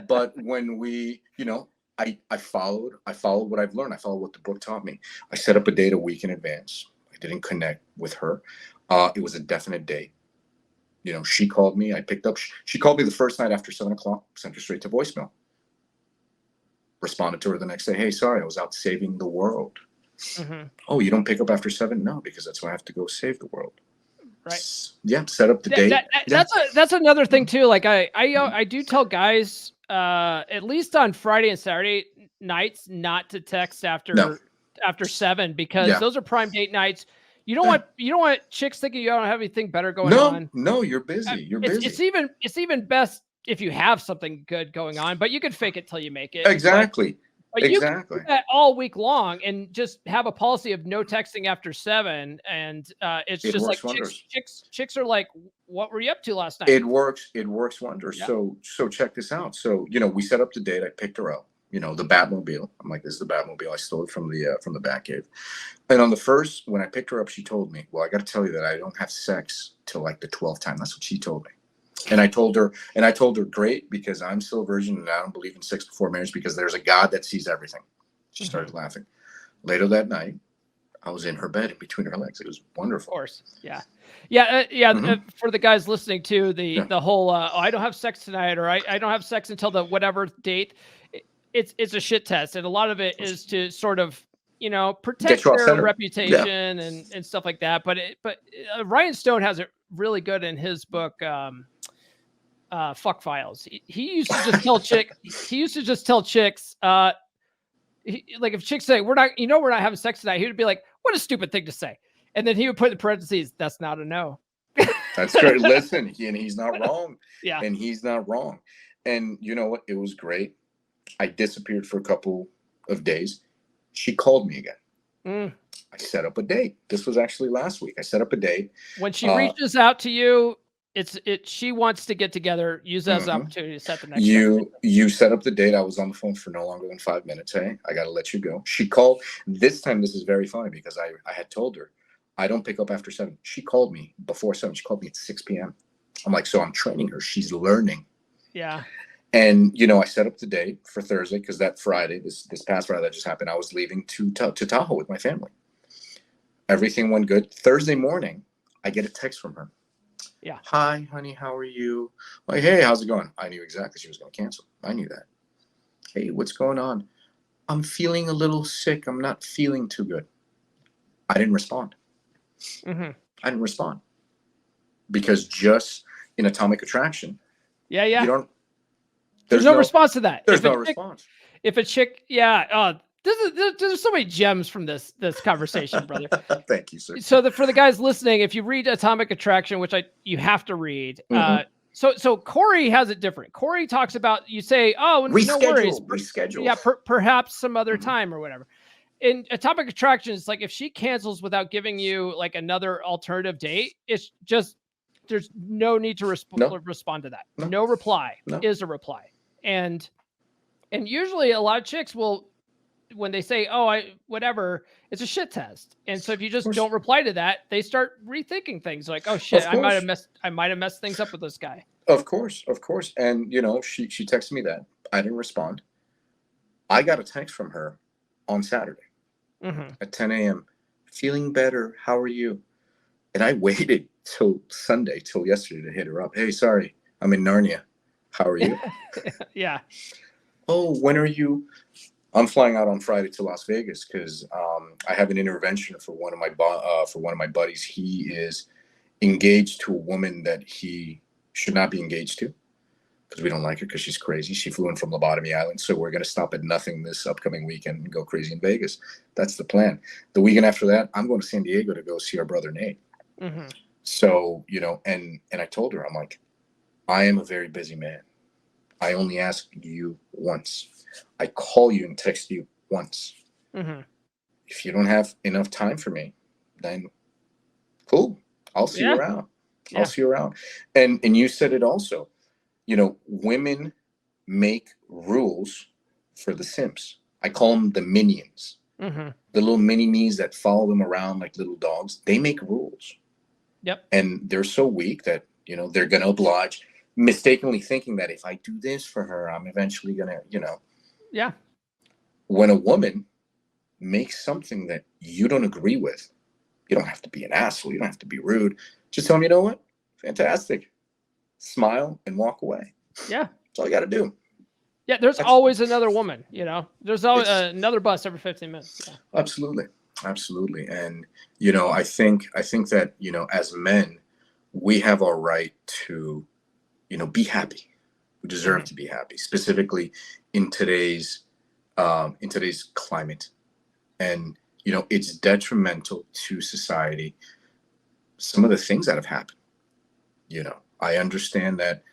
But when we, you know, I followed what I've learned. I followed what the book taught me. I set up a date a week in advance. I didn't connect with her. It was a definite date. You know, she called me. I picked up. She called me the first night after 7 o'clock. Sent her straight to voicemail. Responded to her the next day. "Hey, sorry, I was out saving the world." Oh, you don't pick up after 7? No, because that's when I have to go save the world. Right. Yeah. Set up the date. That's another thing too. Like I do tell guys, at least on Friday and Saturday nights, not to text after 7 because those are prime date nights. You don't want chicks thinking you don't have anything better going on. No, you're busy. You're busy. It's even best if you have something good going on, but you can fake it till you make it. Exactly. But you can do that all week long and just have a policy of no texting after 7. And it's just like chicks are like, "What were you up to last night?" It works wonders. Yeah. So check this out. So, you know, we set up the date. I picked her up. You know, the Batmobile. I'm like, this is the Batmobile. I stole it from the Batcave. And on the first, when I picked her up, she told me, "Well, I got to tell you that I don't have sex till like the 12th time." That's what she told me. And I told her, great, because I'm still a virgin and I don't believe in sex before marriage because there's a God that sees everything. She started laughing. Later that night, I was in her bed in between her legs. It was wonderful. Of course. Yeah. For the guys listening to the whole, I don't have sex tonight, or I don't have sex until the whatever date. It's a shit test. And a lot of it is to sort of, protect their reputation and stuff like that. But Ryan Stone has it really good in his book, Fuck Files. He used to just tell chicks, like if chicks say we're not having sex tonight, he would be like, what a stupid thing to say. And then he would put in parentheses, that's not a no. That's great. Listen, and he's not wrong. Yeah. And he's not wrong. And you know what? It was great. I disappeared for a couple of days. She called me again. I set up a date. This was actually last week. I set up a date. When she reaches out to you, she wants to get together. Use that as an opportunity to set the next. You set up the date. I was on the phone for no longer than 5 minutes. Hey, I got to let you go. She called this time. This is very funny because I had told her I don't pick up after 7. She called me before 7. She called me at 6 p.m. I'm like, so I'm training her. She's learning. Yeah. And, I set up the date for Thursday because that Friday, this past Friday that just happened, I was leaving to Tahoe with my family. Everything went good. Thursday morning, I get a text from her. Yeah. Hi, honey, how are you? Like, hey, how's it going? I knew exactly she was going to cancel. I knew that. Hey, what's going on? I'm feeling a little sick. I'm not feeling too good. I didn't respond. I didn't respond. Because just in atomic attraction, there's no response to that. There's no response. If a chick, there's so many gems from this conversation, brother. Thank you, sir. So for the guys listening, if you read Atomic Attraction, which you have to read, so Corey has it different. Corey talks about, you say, oh, no worries, reschedule. Yeah, perhaps some other time or whatever. In Atomic Attraction, it's like if she cancels without giving you like another alternative date, it's just there's no need to respond to that. No reply is a reply. And usually a lot of chicks will, when they say, oh, whatever, it's a shit test. And so if you just don't reply to that, they start rethinking things like, oh shit, I might have messed things up with this guy. Of course. And she texted me that. I didn't respond. I got a text from her on Saturday at 10 a.m. Feeling better. How are you? And I waited till yesterday to hit her up. Hey, sorry, I'm in Narnia. How are you? Yeah. Oh, when are you? I'm flying out on Friday to Las Vegas because I have an intervention for one of my buddies. He is engaged to a woman that he should not be engaged to because we don't like her because she's crazy. She flew in from Lobotomy Island, so we're going to stop at nothing this upcoming weekend and go crazy in Vegas. That's the plan. The weekend after that, I'm going to San Diego to go see our brother Nate. So and I told her, I'm like, I am a very busy man. I only ask you once. I call you and text you once. If you don't have enough time for me, then cool. I'll see you around. I'll see you around. And you said it also. Women make rules for the simps. I call them the minions. The little mini-me's that follow them around like little dogs. They make rules. Yep. And they're so weak that, they're going to oblige, mistakenly thinking that if I do this for her, I'm eventually going to, Yeah. When a woman makes something that you don't agree with, you don't have to be an asshole. You don't have to be rude. Just tell them, you know what? Fantastic. Smile and walk away. Yeah. That's all you got to do. Yeah. There's always another woman, there's always another bus every 15 minutes. Yeah. Absolutely. And, I think that, as men, we have our right to, be happy. We deserve to be happy, specifically in today's climate. And, it's detrimental to society. Some of the things that have happened, I understand that,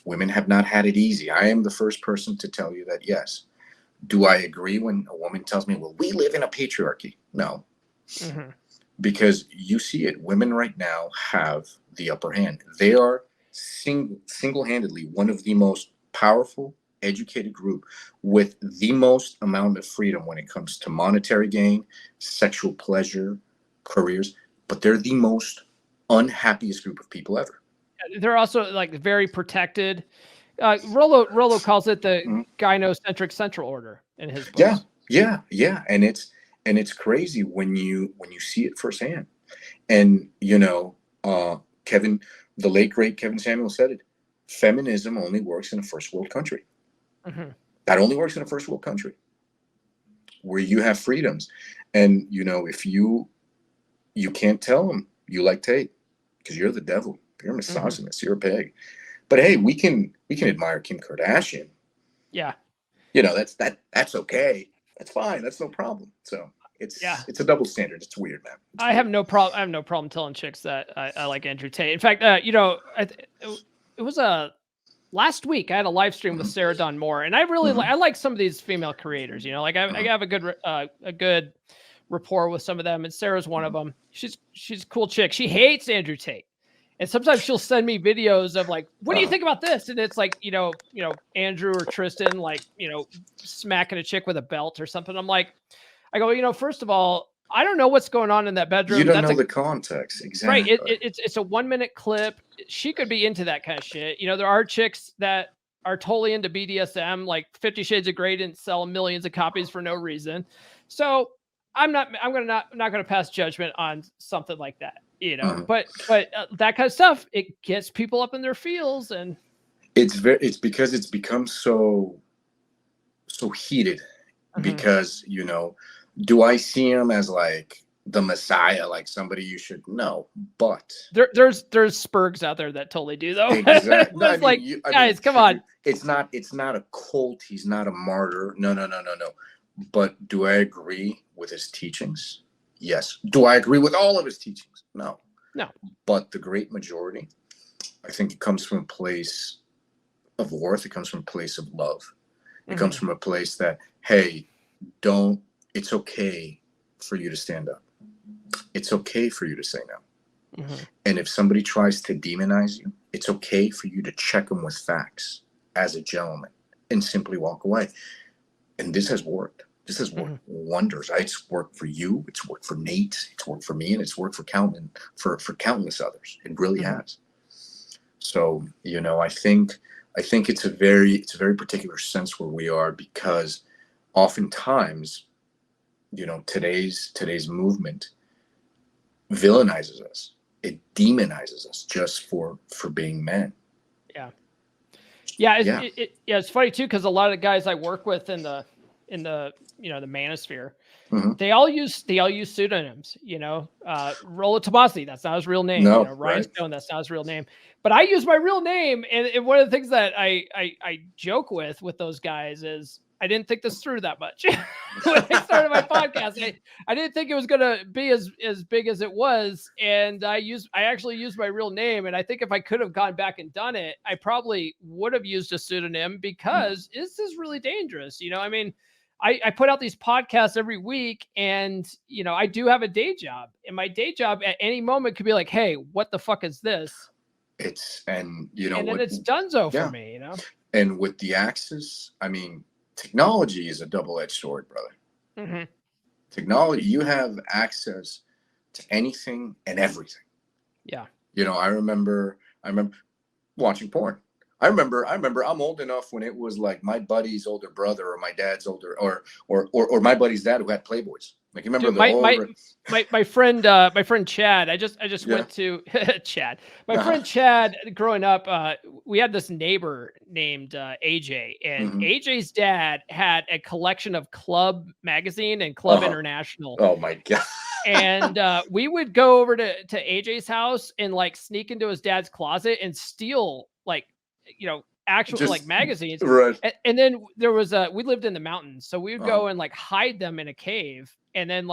women have not had it easy. I am the first person to tell you that, yes. Do I agree when a woman tells me, well, we live in a patriarchy? No. Because you see it. Women right now have the upper hand. They are single-handedly one of the most powerful, educated group with the most amount of freedom when it comes to monetary gain, sexual pleasure, careers. But they're the most unhappiest group of people ever. they're also like very protected. Rollo calls it the Mhm. gynocentric central order in his Yeah, books. yeah, and it's crazy when you see it firsthand. And Kevin, the late great Kevin Samuel said it. Feminism only works in a first world country. Mhm. That only works in a first world country where you have freedoms. And if you can't tell them you like Tate because you're the devil, you're a misogynist, you're a pig. But hey, we can admire Kim Kardashian. Yeah. That's okay. That's fine. That's no problem. So Yeah. it's a double standard. It's weird, man. It's I weird. have no problem telling chicks that I like Andrew Tate. In fact, it was last week I had a live stream with Sarah Dawn Moore, and I really I like some of these female creators. Like I have a good rapport with some of them, and Sarah's one of them. She's a cool chick. She hates Andrew Tate, and sometimes she'll send me videos of like, what do you think about this? And it's like Andrew or Tristan like smacking a chick with a belt or something. I go, first of all, I don't know what's going on in that bedroom. You don't know the context. Exactly. Right. It's a 1 minute clip. She could be into that kind of shit. There are chicks that are totally into BDSM, like 50 Shades of Grey didn't sell millions of copies for no reason. So I'm not going to pass judgment on something like that, but that kind of stuff, it gets people up in their feels, and it's because it's become so heated because, do I see him as like the Messiah, like somebody you should know? But there's spurgs out there that totally do though. Exactly. Guys, come on. It's not a cult. He's not a martyr. No. But do I agree with his teachings? Yes. Do I agree with all of his teachings? No. But the great majority, I think it comes from a place of worth. It comes from a place of love. It comes from a place that, hey, it's okay for you to stand up. It's okay for you to say no. And if somebody tries to demonize you, it's okay for you to check them with facts as a gentleman and simply walk away. And this has worked. This has worked wonders. It's worked for you. It's worked for Nate. It's worked for me, and it's worked for countless others. It really has. So, I think it's a very particular sense where we are, because oftentimes, today's movement villainizes us. It demonizes us just for being men. It's funny too, because a lot of the guys I work with in the the manosphere, they all use pseudonyms. Rollo Tomasi, that's not his real name. No, Ryan Stone, that's not his real name. But I use my real name, and one of the things that I joke with those guys is, I didn't think this through that much when I started my podcast. I didn't think it was going to be as big as it was. And I actually used my real name. And I think if I could have gone back and done it, I probably would have used a pseudonym, because this is really dangerous. I put out these podcasts every week, and, I do have a day job, and my day job at any moment could be like, hey, what the fuck is this? And then it's donezo for me, And with the access, technology is a double-edged sword, brother. Technology, you have access to anything and everything. Yeah. I remember watching porn. I remember I'm old enough when it was like my buddy's older brother or my dad's older or my buddy's dad who had Playboys. Like, you remember my friend Chad. I just went to Chad. My friend Chad, growing up, we had this neighbor named AJ, and AJ's dad had a collection of Club magazine and Club International. Oh my God. And we would go over to AJ's house and like sneak into his dad's closet and steal actual like magazines. Right. And then there was we lived in the mountains, so we would go and like hide them in a cave. And then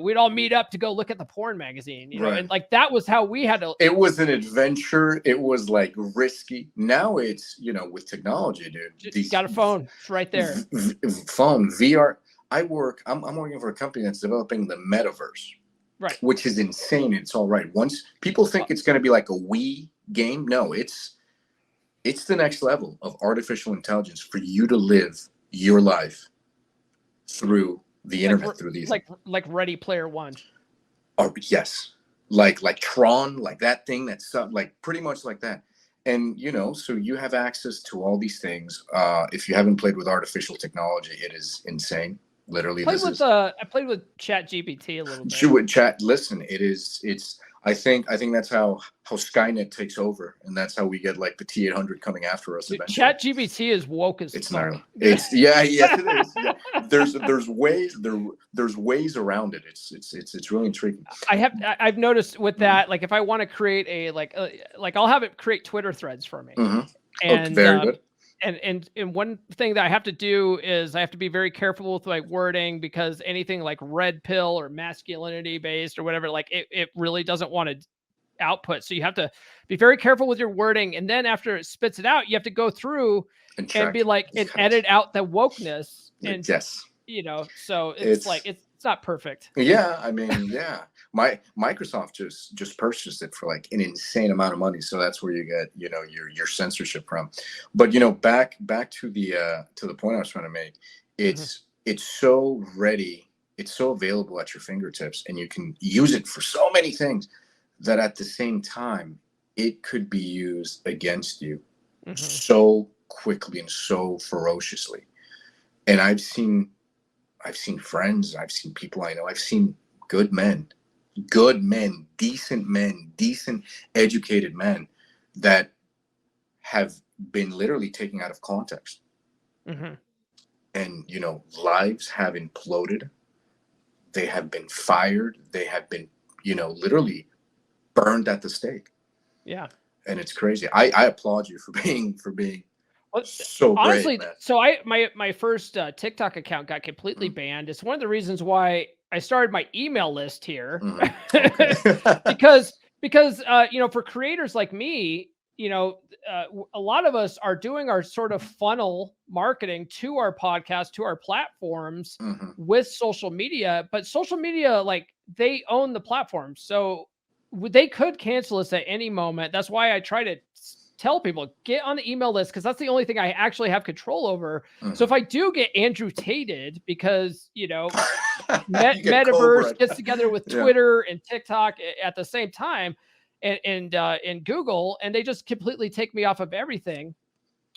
we'd all meet up to go look at the porn magazine, and like, that was how we had to. It was an adventure. It was like risky. Now it's, with technology, dude. You got a phone. It's right there. Phone, VR. I'm working for a company that's developing the metaverse. Right. Which is insane. It's all right. Once people think it's going to be like a Wii game. No, it's the next level of artificial intelligence for you to live your life through the internet, through these, like Ready Player One. Oh yes, like Tron, like that thing that's like pretty much like that. And so you have access to all these things. If you haven't played with artificial technology, it is insane. Literally, I played with Chat GPT a little bit. You would chat. Listen, it's. I think that's how Skynet takes over, and that's how we get like the T-800 coming after us eventually. Chat GPT is woke as it's fuck. gnarly. It's yes, it is. Yeah. There's ways around it. It's really intriguing. I've noticed with that, like if I want to create a like I'll have it create Twitter threads for me, and very good. And one thing that I have to do is I have to be very careful with like wording, because anything like red pill or masculinity based or whatever, like it really doesn't want to output. So you have to be very careful with your wording. And then after it spits it out, you have to go through and be like, and edit out the wokeness. And yes, so it's like, it's not perfect. Yeah. I mean, yeah. Microsoft just purchased it for like an insane amount of money, so that's where you get your censorship from. But back to the point I was trying to make. It's so ready, it's so available at your fingertips, and you can use it for so many things that at the same time it could be used against you so quickly and so ferociously. And I've seen friends, I've seen people I know, I've seen good men, decent, educated men that have been literally taken out of context. And, lives have imploded. They have been fired. They have been, literally burned at the stake. Yeah. And it's crazy. I applaud you for being so honestly great, man. So my first TikTok account got completely banned. It's one of the reasons why I started my email list here. because for creators like me, a lot of us are doing our sort of funnel marketing to our podcast, to our platforms with social media, but social media, like, they own the platform. So they could cancel us at any moment. That's why I try to tell people, get on the email list, because that's the only thing I actually have control over. So if I do get Andrew Tated, because Metaverse gets together with Twitter and TikTok at the same time, and Google, and they just completely take me off of everything,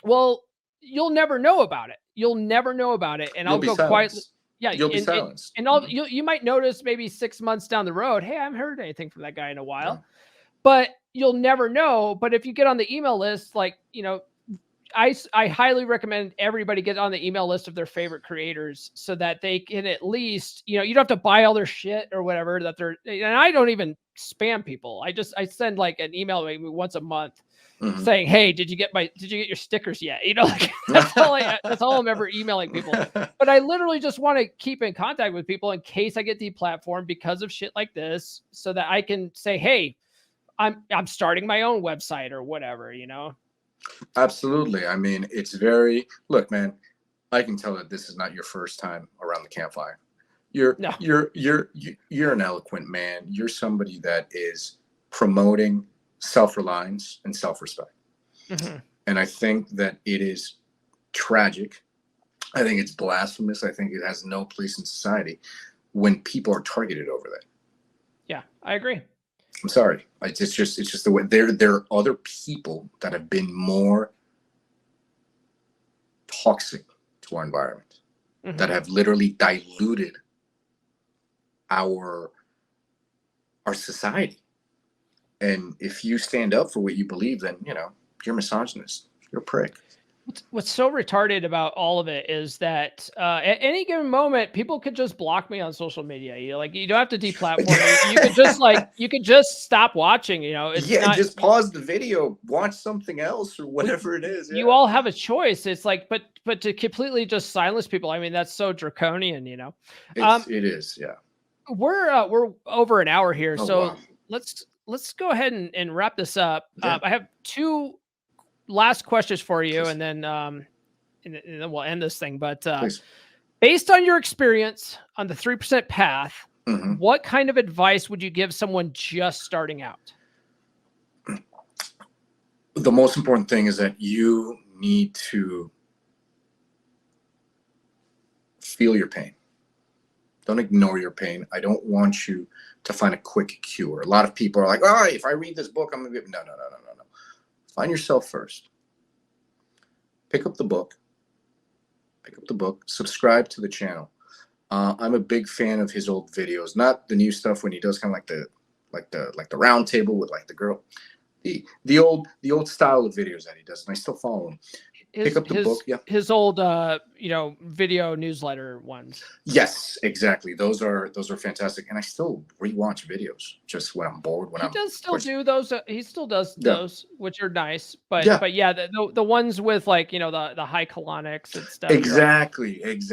well, you'll never know about it. And I'll go quietly. Yeah, you'll be silenced. And you might notice maybe 6 months down the road, hey, I haven't heard anything from that guy in a while. But you'll never know. But if you get on the email list, like, I highly recommend everybody get on the email list of their favorite creators, so that they can at least, you don't have to buy all their shit or whatever that they're, and I don't even spam people. I send like an email maybe once a month saying, hey, did you get your stickers yet? Like, that's all I'm ever emailing people. But I literally just want to keep in contact with people in case I get deplatformed because of shit like this, so that I can say, hey, I'm starting my own website or whatever, Absolutely. I mean, look, man, I can tell that this is not your first time around the campfire. You're an eloquent man. You're somebody that is promoting self-reliance and self-respect. And I think that it is tragic. I think it's blasphemous. I think it has no place in society when people are targeted over that. Yeah, I agree. I'm sorry. It's just the way there are other people that have been more toxic to our environment, that have literally diluted our society. And if you stand up for what you believe, then you're misogynist. You're a prick. What's so retarded about all of it is that at any given moment, people could just block me on social media. You don't have to deplatform me. You could just stop watching. Just pause the video, watch something else or whatever it is. You all have a choice. It's like, but to completely just silence people, I mean, that's so draconian. It is. Yeah. We're over an hour here, so wow. let's go ahead and wrap this up. I have two last questions for you, and then we'll end this thing. But based on your experience on the 3% path, what kind of advice would you give someone just starting out? The most important thing is that you need to feel your pain. Don't ignore your pain. I don't want you to find a quick cure. A lot of people are like, "Oh, if I read this book, I'm gonna be." No. Find yourself first. Pick up the book. Subscribe to the channel. I'm a big fan of his old videos, not the new stuff when he does kind of like the round table with like the girl, the old style of videos that he does, and I still follow him. Pick up the book. Yeah, his old video newsletter ones. Yes, exactly. Those are fantastic, and I still rewatch videos just when I'm bored. When he I'm does still do those. He still does Yeah. those, which are nice. But Yeah. but yeah, the ones with like the high colonics and stuff. Exactly. It's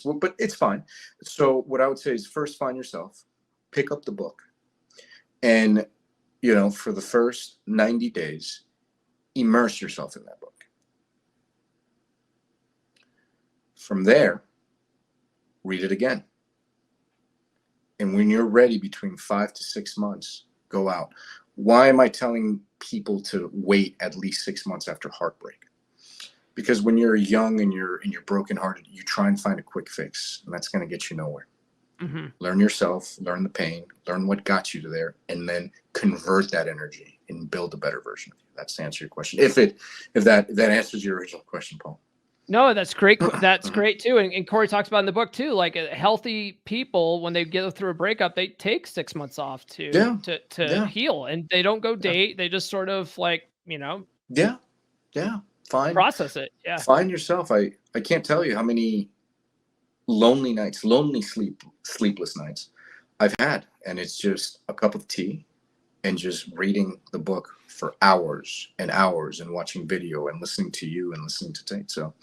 but it's fine. So what I would say is first find yourself, pick up the book, and for the first 90 days, immerse yourself in that book. From there, read it again. And when you're ready, between 5 to 6 months, go out. Why am I telling people to wait at least 6 months after heartbreak? Because when you're young and you're brokenhearted, you try and find a quick fix, and that's going to get you nowhere. Mm-hmm. Learn yourself, learn the pain, learn what got you to there, and then convert that energy and build a better version of you. That's to answer your question. If that answers your original question, Paul. No, that's great. That's great too. And Corey talks about in the book too, like healthy people, when they get through a breakup, they take 6 months off to heal, and they don't go date. They just sort of like, process it. Yeah. Find yourself. I can't tell you how many lonely nights, sleepless nights I've had. And it's just a cup of tea and just reading the book for hours and hours and watching video and listening to you and listening to Tate. So,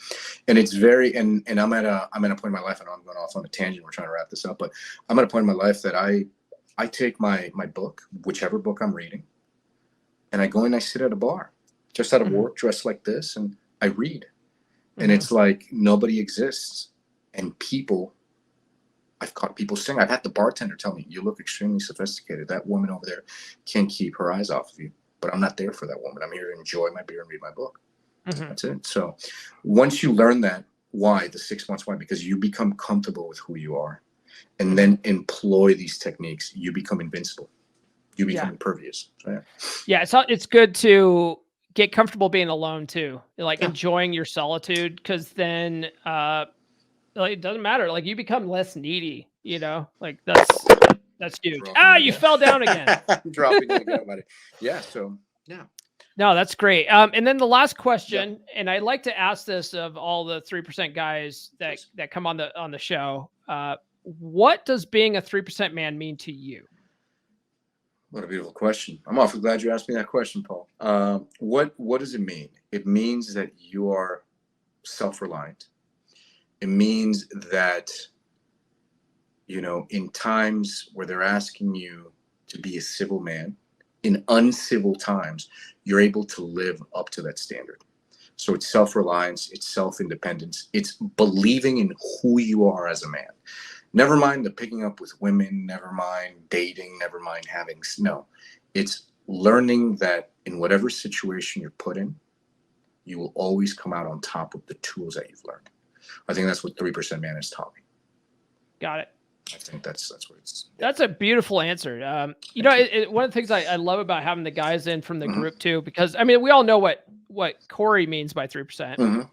and it's very, and I'm at a point in my life, I know I'm going off on a tangent. We're trying to wrap this up, but I'm at a point in my life that I take my book, whichever book I'm reading, and I go and I sit at a bar just out of work, dressed like this, and I read. And it's like nobody exists. And I've caught people saying, I've had the bartender tell me, "You look extremely sophisticated. That woman over there can't keep her eyes off of you." But I'm not there for that woman. I'm here to enjoy my beer and read my book. That's it. So once you learn that, why the 6 months, why? Because you become comfortable with who you are, and then employ these techniques. You become invincible. You become impervious. So, it's good to get comfortable being alone too, like enjoying your solitude, because then it doesn't matter. Like you become less needy. Like that's huge. You fell down again. I'm dropping it again about it. Yeah. So yeah. No, that's great. And then the last question, and I like to ask this of all the 3% guys that come on the show. What does being a 3% man mean to you? What a beautiful question. I'm awfully glad you asked me that question, Paul. What does it mean? It means that you are self-reliant. It means that, in times where they're asking you to be a civil man, in uncivil times, you're able to live up to that standard. So it's self-reliance, it's self-independence, it's believing in who you are as a man. Never mind the picking up with women, never mind dating, never mind having, no. It's learning that in whatever situation you're put in, you will always come out on top with the tools that you've learned. I think that's what 3% man has taught me. Got it. I think that's what it's. That's a beautiful answer. One of the things I love about having the guys in from the group too, because we all know what Corey means by 3%,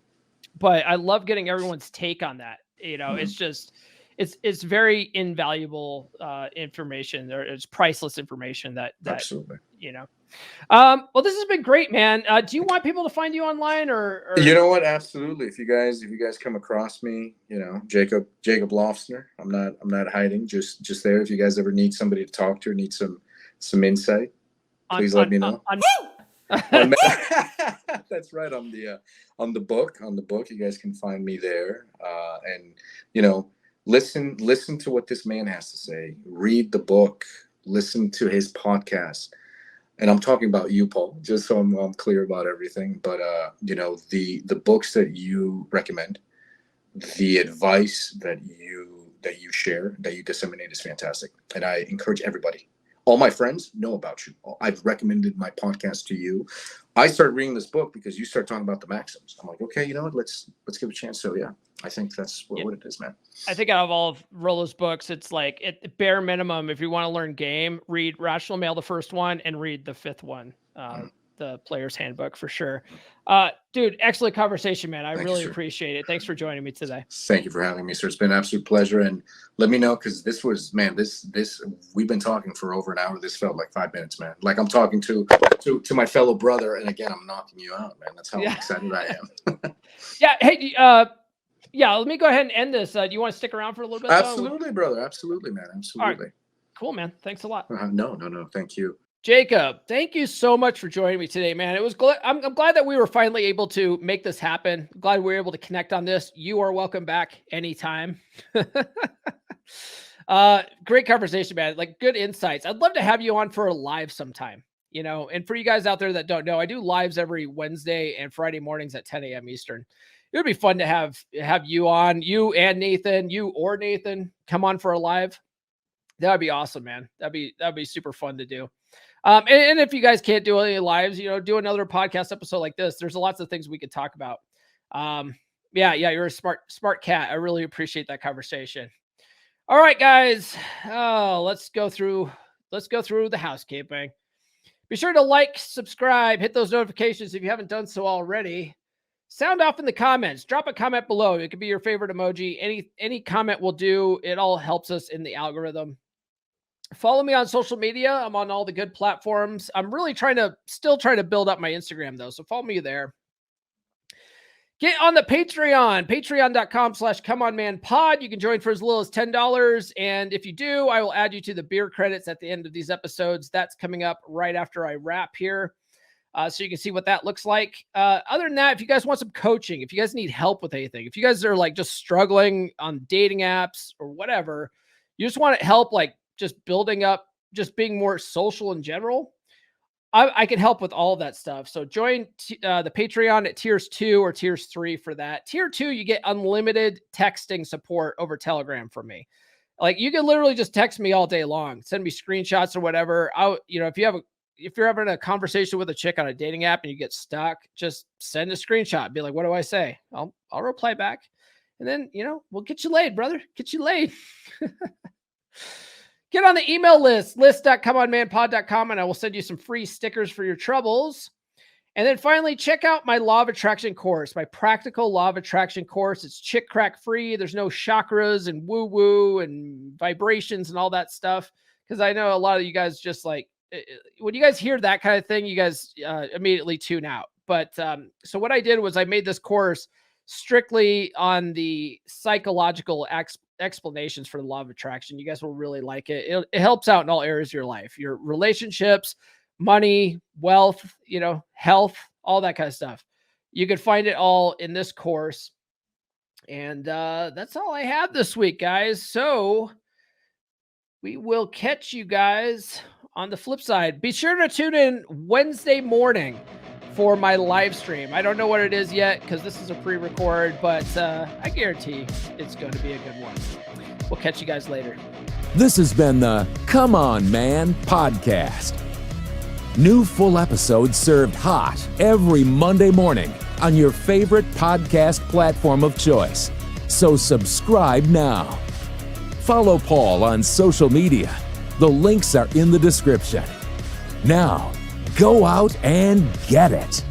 but I love getting everyone's take on that. It's just, it's very invaluable information, or it's priceless information that Absolutely. Well, this has been great, man. Do you want people to find you online or? You know what? Absolutely. If you guys come across me, Jacob Lofsner, I'm not hiding, just there. If you guys ever need somebody to talk to or need some insight, please let me know. That's right. On the book, you guys can find me there. And listen to what this man has to say. Read the book. Listen to his podcast. And I'm talking about you, Paul, just so I'm clear about everything. But the books that you recommend, the advice that you share, that you disseminate is fantastic. And I encourage everybody. All my friends know about you. I've recommended my podcast to you. I started reading this book because you started talking about the maxims. I'm like, okay, you know what? Let's give it a chance. So yeah, I think that's what it is, man. I think out of all of Rollo's books, it's like at bare minimum, if you want to learn game, read Rational Male, the first one, and read the fifth one, the Player's Handbook for sure. Dude, excellent conversation, man. I really appreciate it. Thanks for joining me today. Thank you for having me, sir. It's been an absolute pleasure. And let me know, because this was, man, this we've been talking for over an hour. This felt like 5 minutes, man. Like I'm talking to my fellow brother, and again, I'm knocking you out, man. That's how excited I am. Yeah. Hey, yeah, let me go ahead and end this. Do you want to stick around for a little bit? Absolutely, brother. Absolutely, man. Absolutely. Right. Cool, man. Thanks a lot. No. Thank you. Jacob, thank you so much for joining me today, man. It was I'm glad that we were finally able to make this happen. I'm glad we were able to connect on this. You are welcome back anytime. Great conversation, man. Like good insights. I'd love to have you on for a live sometime, and for you guys out there that don't know, I do lives every Wednesday and Friday mornings at 10 a.m. Eastern. It would be fun to have you on, you and Nathan, come on for a live. That would be awesome, man. That'd be super fun to do. And if you guys can't do any lives, do another podcast episode like this. There's lots of things we could talk about. Yeah, you're a smart cat. I really appreciate that conversation. All right, guys. Let's go through the housekeeping. Be sure to like, subscribe, hit those notifications if you haven't done so already. Sound off in the comments. Drop a comment below. It could be your favorite emoji. Any comment will do. It all helps us in the algorithm. Follow me on social media. I'm on all the good platforms. I'm really still trying to build up my Instagram though. So follow me there. Get on the Patreon, patreon.com/comeonmanpod. You can join for as little as $10. And if you do, I will add you to the beer credits at the end of these episodes. That's coming up right after I wrap here. So you can see what that looks like. Other than that, if you guys want some coaching, if you guys need help with anything, if you guys are like just struggling on dating apps or whatever, you just want help, like just building up, just being more social in general, I can help with all of that stuff. So join the Patreon at tiers 2 or tiers 3 for that. Tier 2, you get unlimited texting support over Telegram from me. Like you can literally just text me all day long, send me screenshots or whatever. If you're having a conversation with a chick on a dating app and you get stuck, just send a screenshot. Be like, what do I say? I'll reply back. And then, we'll get you laid, brother. Get you laid. Get on the email list.comeonmanpod.com, and I will send you some free stickers for your troubles. And then finally, check out my Law of Attraction course, my practical Law of Attraction course. It's chick crack free. There's no chakras and woo-woo and vibrations and all that stuff. Because I know a lot of you guys just like, when you guys hear that kind of thing, you guys immediately tune out. But so what I did was I made this course strictly on the psychological explanations for the Law of Attraction. You guys will really like it. It helps out in all areas of your life, your relationships, money, wealth, health, all that kind of stuff. You can find it all in this course. And that's all I have this week, guys. So we will catch you guys on the flip side. Be sure to tune in Wednesday morning for my live stream. I don't know what it is yet because this is a pre-record, but I guarantee it's going to be a good one. We'll catch you guys later. This has been the Come On Man podcast. New full episodes served hot every Monday morning on your favorite podcast platform of choice. So subscribe now. Follow Paul on social media. The links are in the description. Now, go out and get it.